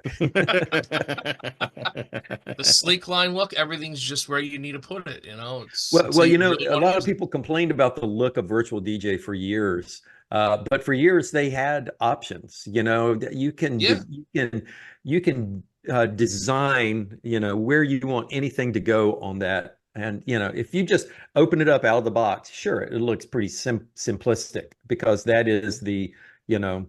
The sleek line look, everything's just where you need to put it. You know, Well, so you really a want to lot of use it. people complained about the look of Virtual DJ for years. But for years they had options. You know, that Yeah, you can design, you know, where you want anything to go on that. And you know, if you just open it up out of the box, sure, it looks pretty simplistic because that is the, you know,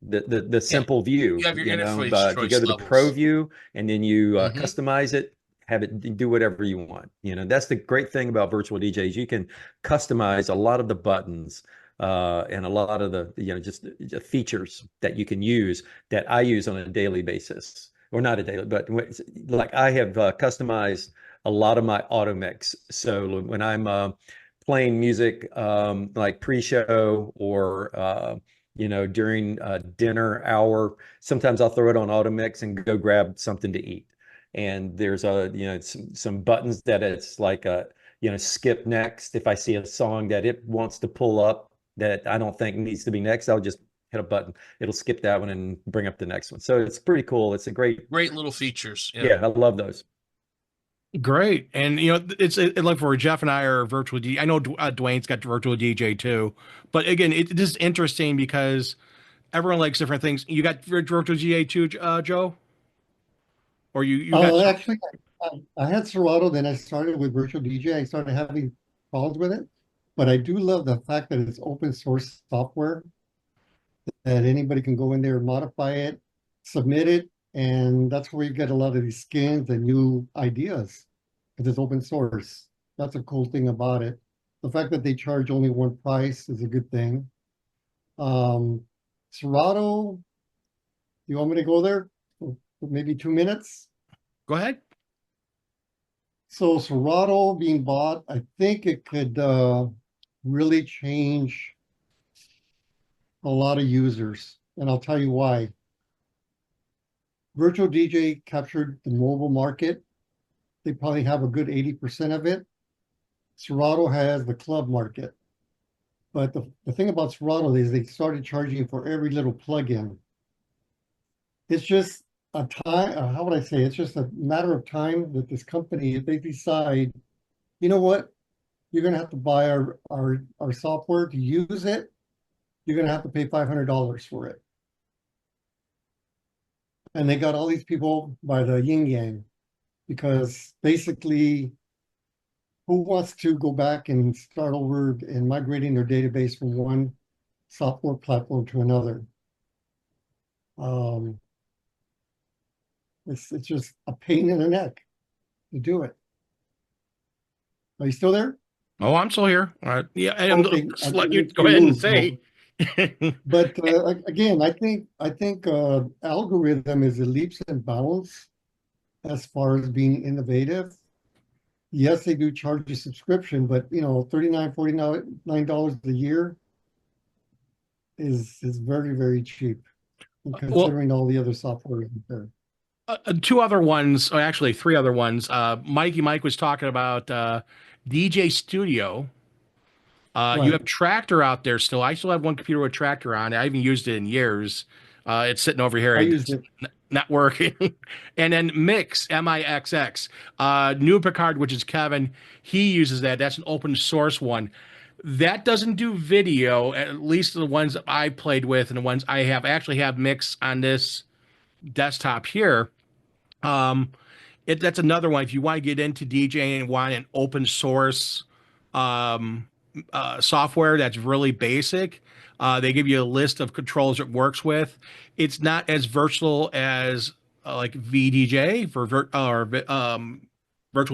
the yeah. simple view. You have your You know, interface if you choice go to the pro levels. view and then you Hmm. customize it, have it do whatever you want. You know, that's the great thing about virtual DJs. You can customize a lot of the buttons and a lot of the, you know, just the features that you can use that I use on a daily basis, or not a daily, but like I have customized a lot of my auto mix. So when I'm playing music like pre-show or you know, during dinner hour, sometimes I'll throw it on auto mix and go grab something to eat. And there's a, you know, some buttons that it's like a, you know, skip next. If I see a song that it wants to pull up that I don't think needs to be next, I'll just hit a button. It'll skip that one and bring up the next one. So it's pretty cool. It's a great, Great little features. Yeah. yeah, I love those. Great. And you know, like for Jeff and I are virtual DJ. I know Dwayne's got virtual DJ too. But again, it's just interesting because everyone likes different things. You got virtual DJ too, Joe? Or you got Actually, I had Serato, then I started with Virtual DJ. I started having problems with it, but I do love the fact that it's open source software that anybody can go in there and modify it, submit it, and that's where you get a lot of these skins and new ideas because it's open source. That's a cool thing about it. The fact that they charge only one price is a good thing. Um, Serato, you want me to go there for maybe 2 minutes? Go ahead. So Serato being bought, I think it could really change a lot of users, and I'll tell you why. Virtual DJ captured the mobile market. They probably have a good 80% of it. Serato has the club market. But the thing about Serato is they started charging for every little plugin. It's just a time, how would I say? It's just a matter of time that this company, if they decide, you know what, you're gonna have to buy our software to use it, you're gonna have to pay $500 for it. And they got all these people by the yin yang because basically, who wants to go back and start over and migrating their database from one software platform to another? Um, it's just a pain in the neck to do it. Are you still there? Oh, I'm still here. Yeah, and Okay, just I'm let gonna you make go you ahead and move. say. But again, I think algorithm is a leaps and bounds as far as being innovative. Yes, they do charge a subscription, but you know, $39, $49 a year is very, very cheap Well, considering all the other software there. two other ones, or actually three other ones. Mikey Mike was talking about DJ Studio. You Right. have Tractor out there still. I still have one computer with Tractor on it. I haven't used it in years. It's sitting over here. I used It's it. not working. And then Mix, Mixx. New Picard, which is Kevin, he uses that. That's an open source one. That doesn't do video, at least the ones I played with and the ones I have. I actually have Mix on this desktop here. Um, that's another one. If you want to get into DJing and want an open source um, software that's really basic, they give you a list of controls it works with. It's not as versatile as like VDJ for virtual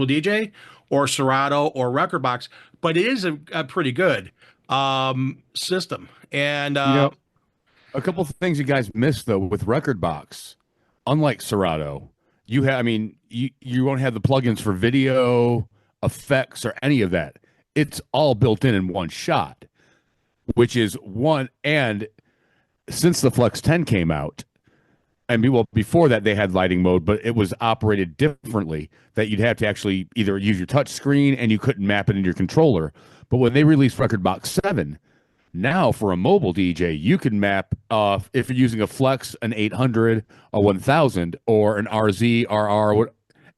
DJ or Serato or Rekordbox, but it is a pretty good system. And You know, a couple of things you guys missed though with Record Box. Unlike Serato, you have I mean, you won't have the plugins for video, effects, or any of that. It's all built in one shot, which is one. And since the Flex 10 came out, well, before that they had lighting mode, but it was operated differently. That you'd have to actually either use your touch screen and you couldn't map it in your controller. But when they released Rekordbox 7, now for a mobile DJ, you can map if you're using a Flex, an 800, a 1000, or an RZ, RR,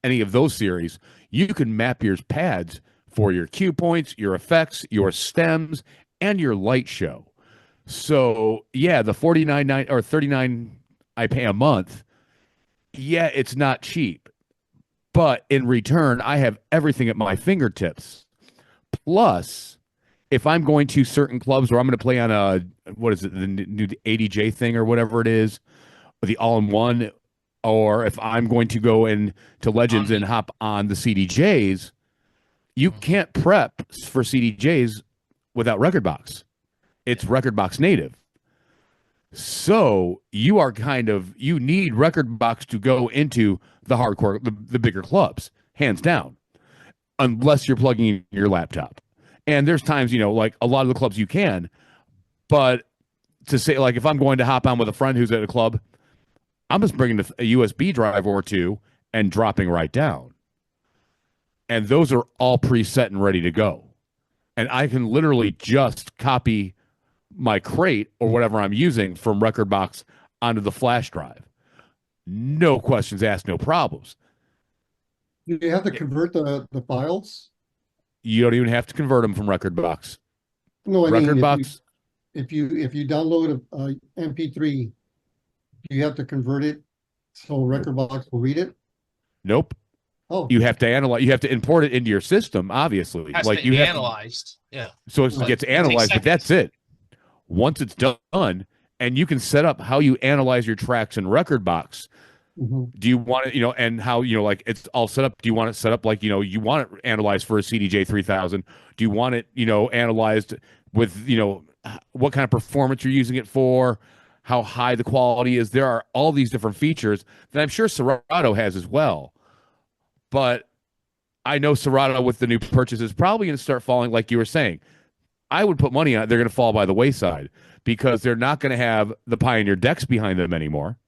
any of those series, you can map your pads for your cue points, your effects, your stems, and your light show. So yeah, the 49 or 39 I pay a month, yeah, it's not cheap. But in return, I have everything at my fingertips. Plus, if I'm going to certain clubs where I'm going to play on a, what is it, the new 80J thing or whatever it is, or the all-in-one, or if I'm going to go into Legends and hop on the CDJs, you can't prep for CDJs without Rekordbox. It's Rekordbox native. So you are you need Rekordbox to go into the hardcore, the bigger clubs, hands down, unless you're plugging in your laptop. And there's times, like a lot of the clubs you can, but to say, like, if I'm going to hop on with a friend who's at a club, I'm just bringing a USB drive or two and dropping right down. And those are all preset and ready to go. And I can literally just copy my crate or whatever I'm using from Rekordbox onto the flash drive. No questions asked, no problems. Do you have to convert the files? You don't even have to convert them from Rekordbox. No, I mean, Rekordbox, if you download a MP3, do you have to convert it so Rekordbox will read it? nope. Oh, You have to analyze. You have to import it into your system, obviously. Has Like to you be have analyzed. Yeah. so it Right. gets It takes analyzed, but that's seconds. it. Once it's done, and you can set up how you analyze your tracks in Rekordbox. mhm. Do you want it, and how, like it's all set up? Do you want it set up like, you want it analyzed for a CDJ 3000? Do you want it, analyzed with, what kind of performance you're using it for, how high the quality is? There are all these different features that I'm sure Serato has as well. But I know Serato with the new purchase is probably going to start falling, like you were saying. I would put money on it. They're going to fall by the wayside because they're not going to have the Pioneer decks behind them anymore.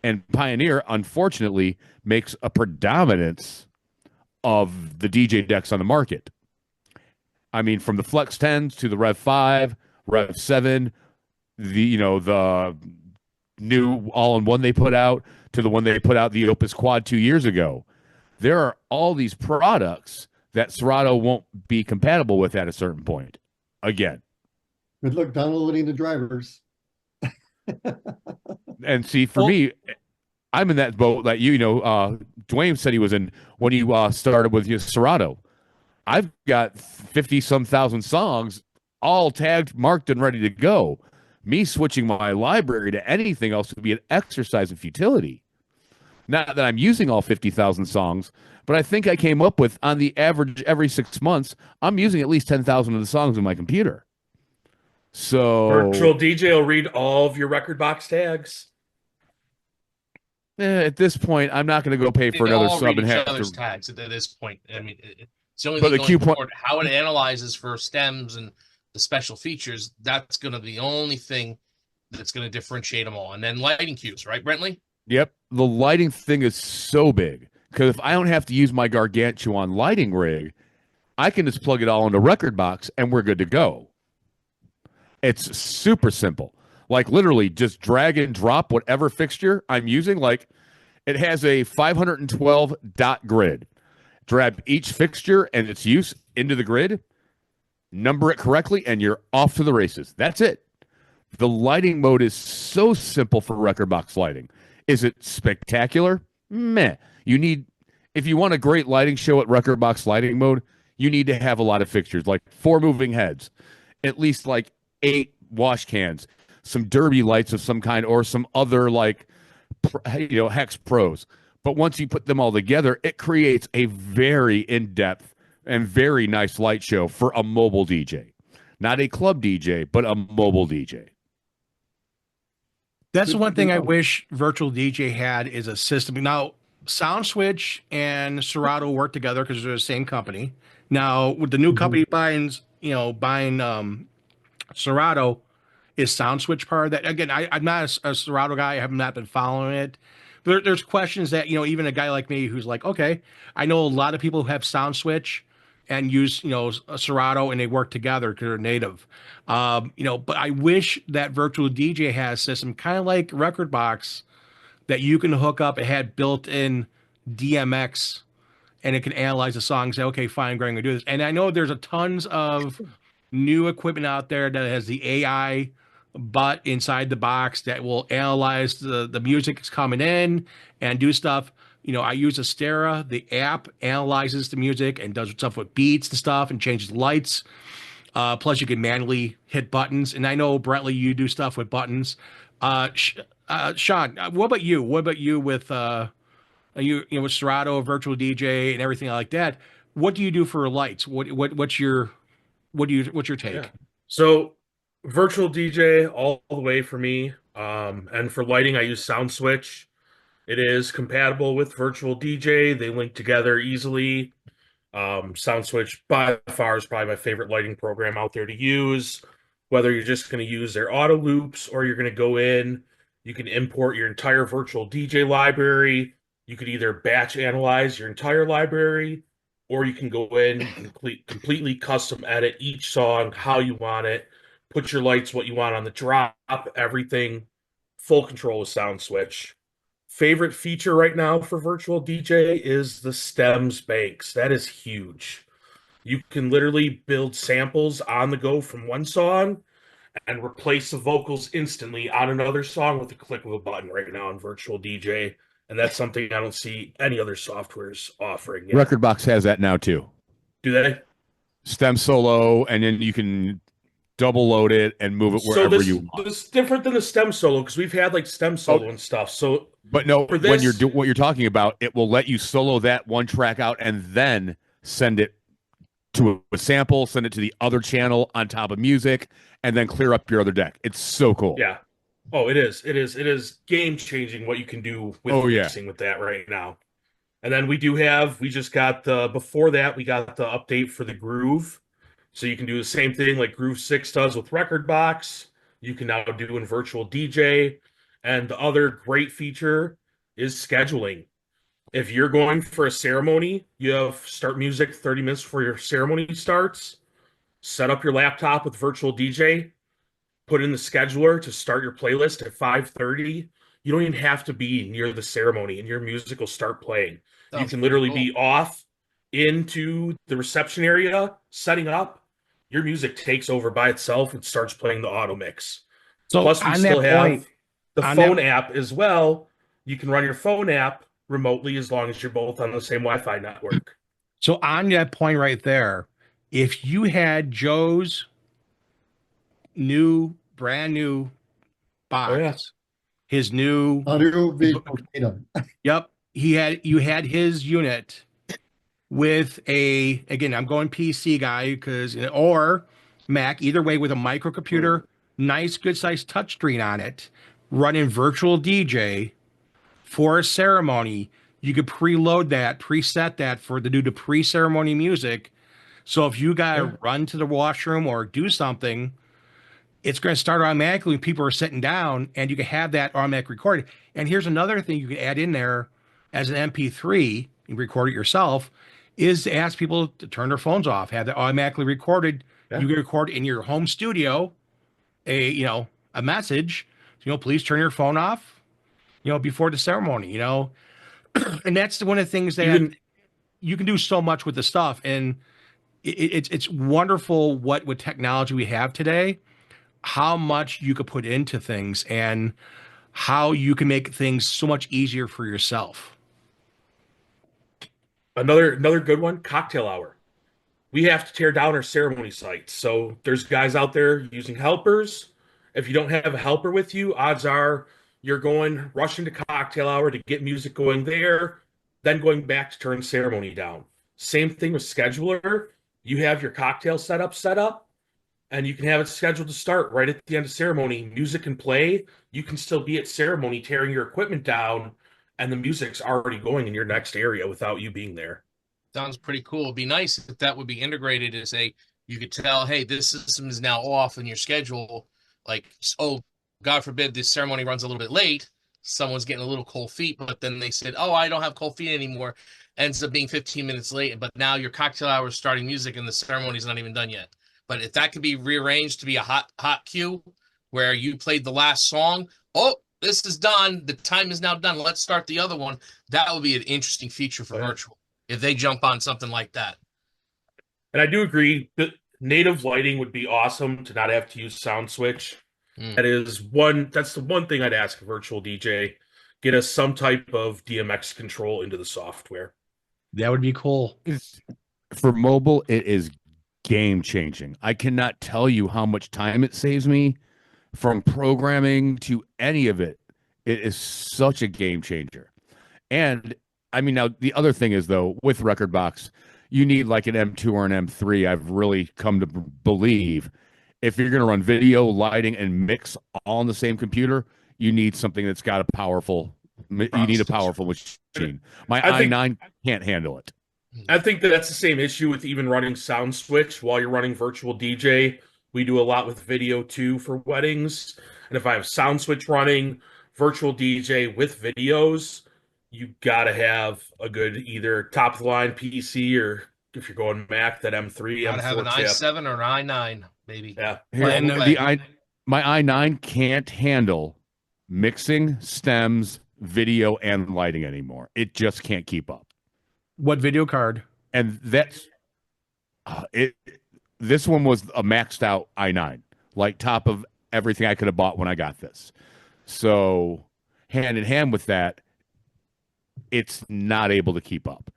And Pioneer, unfortunately, makes a predominance of the DJ decks on the market. I mean, from the Flex 10s to the Rev 5, Rev 7, the new all-in-one they put out, to the one they put out, the Opus Quad 2 years ago. There are all these products that Serato won't be compatible with at a certain point. Again. Good luck downloading the drivers. And see, for me, I'm in that boat that Dwayne said he was in when you started with your Serato. I've got 50 some thousand songs all tagged, marked, and ready to go. Me switching my library to anything else would be an exercise in futility. Not that I'm using all 50,000 songs, but I think I came up with, on the average, every 6 months, I'm using at least 10,000 of the songs in my computer. So Virtual DJ will read all of your Rekordbox tags. at this point, I'm not going to go pay for They another all sub read and each have other's to. tags at this point. I mean, it's the only But thing the cue going point- forward. How it analyzes for stems and the special features, that's going to be the only thing that's going to differentiate them all. And then lighting cues, right, Brentley? Yep, the lighting thing is so big because if I don't have to use my gargantuan lighting rig, I can just plug it all into Rekordbox and we're good to go. It's super simple. Like literally just drag and drop whatever fixture I'm using. Like it has a 512 dot grid. Drag each fixture and its use into the grid, number it correctly, and you're off to the races. That's it. The lighting mode is so simple for Rekordbox lighting. Is it spectacular? Meh. If you want a great lighting show at Rekordbox lighting mode, you need to have a lot of fixtures, like 4 moving heads, at least like 8 wash cans, some derby lights of some kind, or some other like, Hex Pros. But once you put them all together, it creates a very in-depth and very nice light show for a mobile DJ. Not a club DJ, but a mobile DJ. That's the one thing I wish Virtual DJ had is a system. Now, SoundSwitch and Serato work together because they're the same company. Now, with the new company buying Serato, is sound switch part of that. Again, I'm not a Serato guy. I have not been following it. There's questions that, even a guy like me who's like, okay, I know a lot of people who have sound switch and use, a Serato, and they work together because they're native. But I wish that virtual DJ has a system kind of like Record Box that you can hook up. It had built-in DMX, and it can analyze the song and say, okay, fine, Greg, I'm gonna do this. And I know there's a tons of new equipment out there that has the AI butt inside the box that will analyze the music that's coming in and do stuff. I use Astera. The app analyzes the music and does stuff with beats and stuff and changes lights. Plus, you can manually hit buttons. And I know, Brentley, you do stuff with buttons. Sean, what about you? What about you with with Serato, virtual DJ, and everything like that? What do you do for lights? What's your take? Yeah. So virtual DJ all the way for me. And for lighting, I use Sound Switch. It is compatible with virtual DJ. They link together easily. Sound Switch by far is probably my favorite lighting program out there to use. Whether you're just going to use their auto loops or you're going to go in, you can import your entire virtual DJ library. You could either batch analyze your entire library, or you can go in and completely custom edit each song how you want it, put your lights what you want on the drop, everything, full control with Sound Switch. Favorite feature right now for virtual DJ is the stems banks. That is huge. You can literally build samples on the go from one song and replace the vocals instantly on another song with a click of a button right now in virtual DJ. And that's something I don't see any other softwares offering yet. Record Box has that now too. Do they? Stem solo, and then you can double load it and move it wherever you want. This is different than the stem solo because we've had like stem solo and stuff. So, but no, for this, when you're what you're talking about, it will let you solo that one track out and then send it to a sample, send it to the other channel on top of music, and then clear up your other deck. It's so cool. Yeah. Oh, it is. It is game changing what you can do with mixing with that right now. And then we just got before that, we got the update for the Groove. So you can do the same thing like Groove 6 does with Record Box. You can now do in virtual DJ. And the other great feature is scheduling. If you're going for a ceremony, you have start music 30 minutes before your ceremony starts. Set up your laptop with virtual DJ. Put in the scheduler to start your playlist at 5:30. You don't even have to be near the ceremony, and your music will start playing. You can literally be off into the reception area, setting up. Your music takes over by itself and starts playing the auto mix. So plus, we still have the phone app as well. You can run your phone app remotely as long as you're both on the same Wi-Fi network. So on that point right there, if you had Joe's brand new box, his new audio visual Theta. Yep, you had his unit with again, I'm going PC guy or Mac, either way, with a microcomputer, nice good sized touchscreen on it, running virtual DJ for a ceremony. You could preset that for the pre-ceremony music. So if you gotta run to the washroom or do something, it's going to start automatically when people are sitting down, and you can have that automatic recorded. And here's another thing you can add in there as an MP3 and record it yourself, is to ask people to turn their phones off, have that automatically recorded. Yeah. You can record in your home studio a message, please turn your phone off, before the ceremony, and that's one of the things that you can do so much with the stuff. And it's wonderful what with technology we have today, how much you could put into things and how you can make things so much easier for yourself. Another good one, cocktail hour. We have to tear down our ceremony sites. So there's guys out there using helpers. If you don't have a helper with you, odds are you're rushing to cocktail hour to get music going there, then going back to turn ceremony down. Same thing with scheduler. You have your cocktail set up, and you can have it scheduled to start right at the end of ceremony. Music can play. You can still be at ceremony tearing your equipment down, and the music's already going in your next area without you being there. Sounds pretty cool. It'd be nice if that would be integrated as you could tell, hey, this system is now off in your schedule. like, oh, God forbid this ceremony runs a little bit late. Someone's getting a little cold feet, but then they said, oh, I don't have cold feet anymore. Ends up being 15 minutes late, but now your cocktail hour is starting music and the ceremony's not even done yet. But if that could be rearranged to be a hot cue where you played the last song, oh, this is done. The time is now done. Let's start the other one. That would be an interesting feature for virtual if they jump on something like that. And I do agree that native lighting would be awesome to not have to use sound switch. That's the one thing I'd ask a virtual DJ. Get us some type of DMX control into the software. That would be cool. For mobile, it is game changing. I cannot tell you how much time it saves me from programming to any of it. It is such a game changer. And I mean, now the other thing is, though, with Rekordbox, you need like an M2 or an M3. I've really come to believe if you're going to run video, lighting, and mix all on the same computer, you need something that's got a powerful. You need a powerful machine. My i9 can't handle it. I think that's the same issue with even running sound switch while you're running virtual DJ. We do a lot with video too for weddings. And if I have sound switch running virtual DJ with videos, you got to have a good either top of the line PC or if you're going Mac, that M3, Gotta M4 have an chip. i7 or an i9, maybe. Yeah. And my i9 can't handle mixing, stems, video, and lighting anymore. It just can't keep up. What video card? And that's it. This one was a maxed out i9, like top of everything I could have bought when I got this. So hand in hand with that, it's not able to keep up.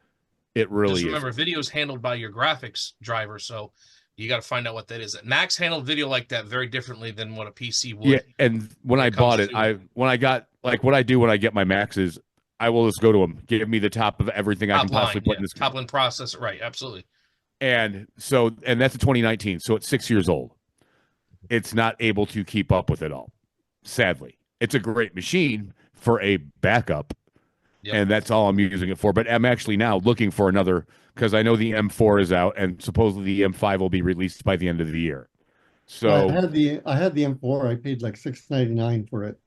It really Just remember, is. video is handled by your graphics driver, so you got to find out what that is. Macs handle video like that very differently than what a PC would. Yeah, and when I bought it, when I got like what I do when I get my Macs is I will just go to them, give me the top of everything I can possibly put in this top line processor, right? Absolutely. And so, and that's a 2019, so it's 6 years old. It's not able to keep up with it all. Sadly, it's a great machine for a backup. Yep. And that's all I'm using it for. But I'm actually now looking for another because I know the M4 is out and supposedly the M5 will be released by the end of the year. So I had the M4. I paid like $699 for it.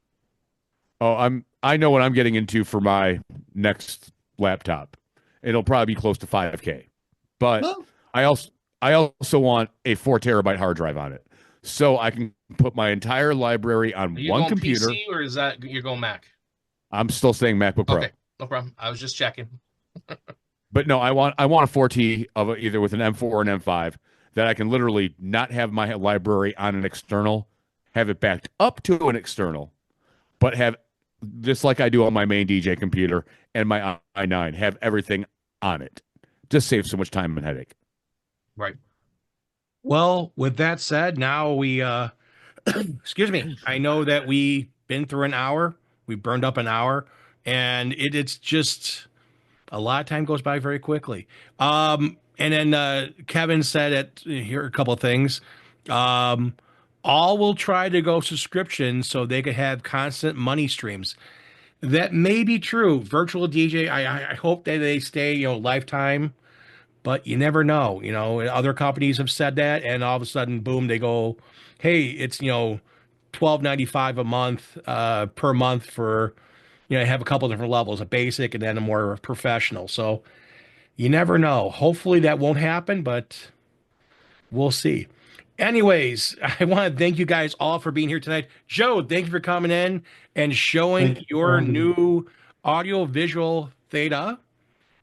Oh, I know what I'm getting into for my next laptop. It'll probably be close to $5K. But I also want a 4 terabyte hard drive on it, so I can put my entire library on one computer. PC or is that you're going Mac? I'm still saying MacBook Pro. Okay, no problem. I was just checking. But no, I want a 4T of either with an M4 or an M5 that I can literally not have my library on an external, have it backed up to an external, but have just like I do on my main DJ computer and my i9, have everything on it. Just saves so much time and headache. Right. Well, with that said, now we excuse me. I know that we've been through an hour. We burned up an hour, and it's just a lot of time goes by very quickly. And then Kevin said here a couple of things. All will try to go subscription so they could have constant money streams. That may be true. Virtual DJ, I hope that they stay, lifetime, but you never know. Other companies have said that, and all of a sudden, boom, they go, hey, it's $12.95 a month per month for have a couple different levels, a basic and then a more professional. So you never know. Hopefully that won't happen, but we'll see. Anyways, I want to thank you guys all for being here tonight. Joe, thank you for coming in and showing your new audio visual Theta,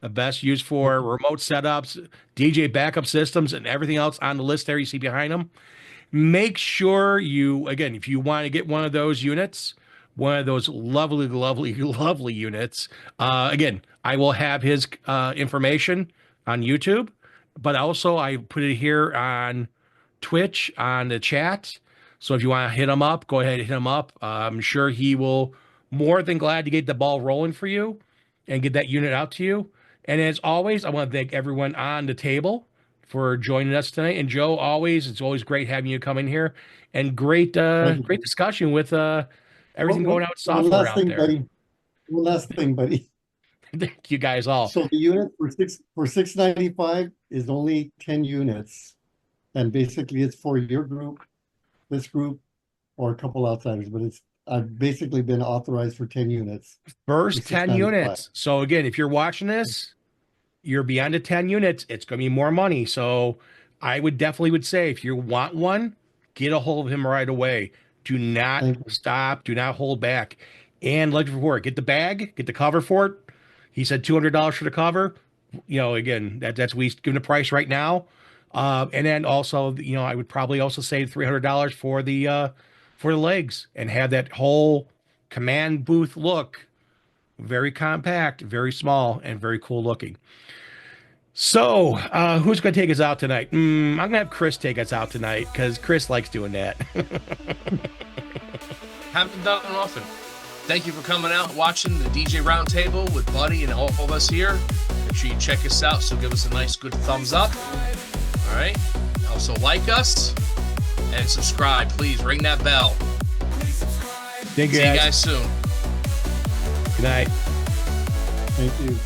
the best used for remote setups, DJ backup systems, and everything else on the list there you see behind them. Make sure again, if you want to get one of those units, one of those lovely, lovely, lovely units, again, I will have his information on YouTube, but also I put it here on Twitch on the chat. So if you want to hit him up, go ahead and hit him up. I'm sure he will more than glad to get the ball rolling for you and get that unit out to you. And as always, I want to thank everyone on the table for joining us tonight. And Joe, it's always great having you come in here, and great discussion with everything going out software out there. One last thing, buddy. Thank you guys all. So the unit for $695 is only 10 units. And basically it's for your group, this group, or a couple outsiders, but I've basically been authorized for 10 units. First It's 10 $6.95. units. So again, if you're watching this, you're beyond the 10 units, it's going to be more money. So I would definitely say if you want one, get a hold of him right away. Do not Thank you. stop. Do not hold back. And like before, get the bag, get the cover for it. He said $200 for the cover. You know, again, that's we give the price right now. And then also, you know, I would probably also save $300 for the legs and have that whole command booth look. Very compact, very small, and very cool looking. So, who's going to take us out tonight? I'm going to have Chris take us out tonight because Chris likes doing that. Haven't done it often. Thank you for coming out and watching the DJ Roundtable with Buddy and all of us here. Make sure you check us out, so give us a nice good thumbs up. All right. Also like us and subscribe. Please ring that bell. Thank you, See you guys soon. Good night. Thank you.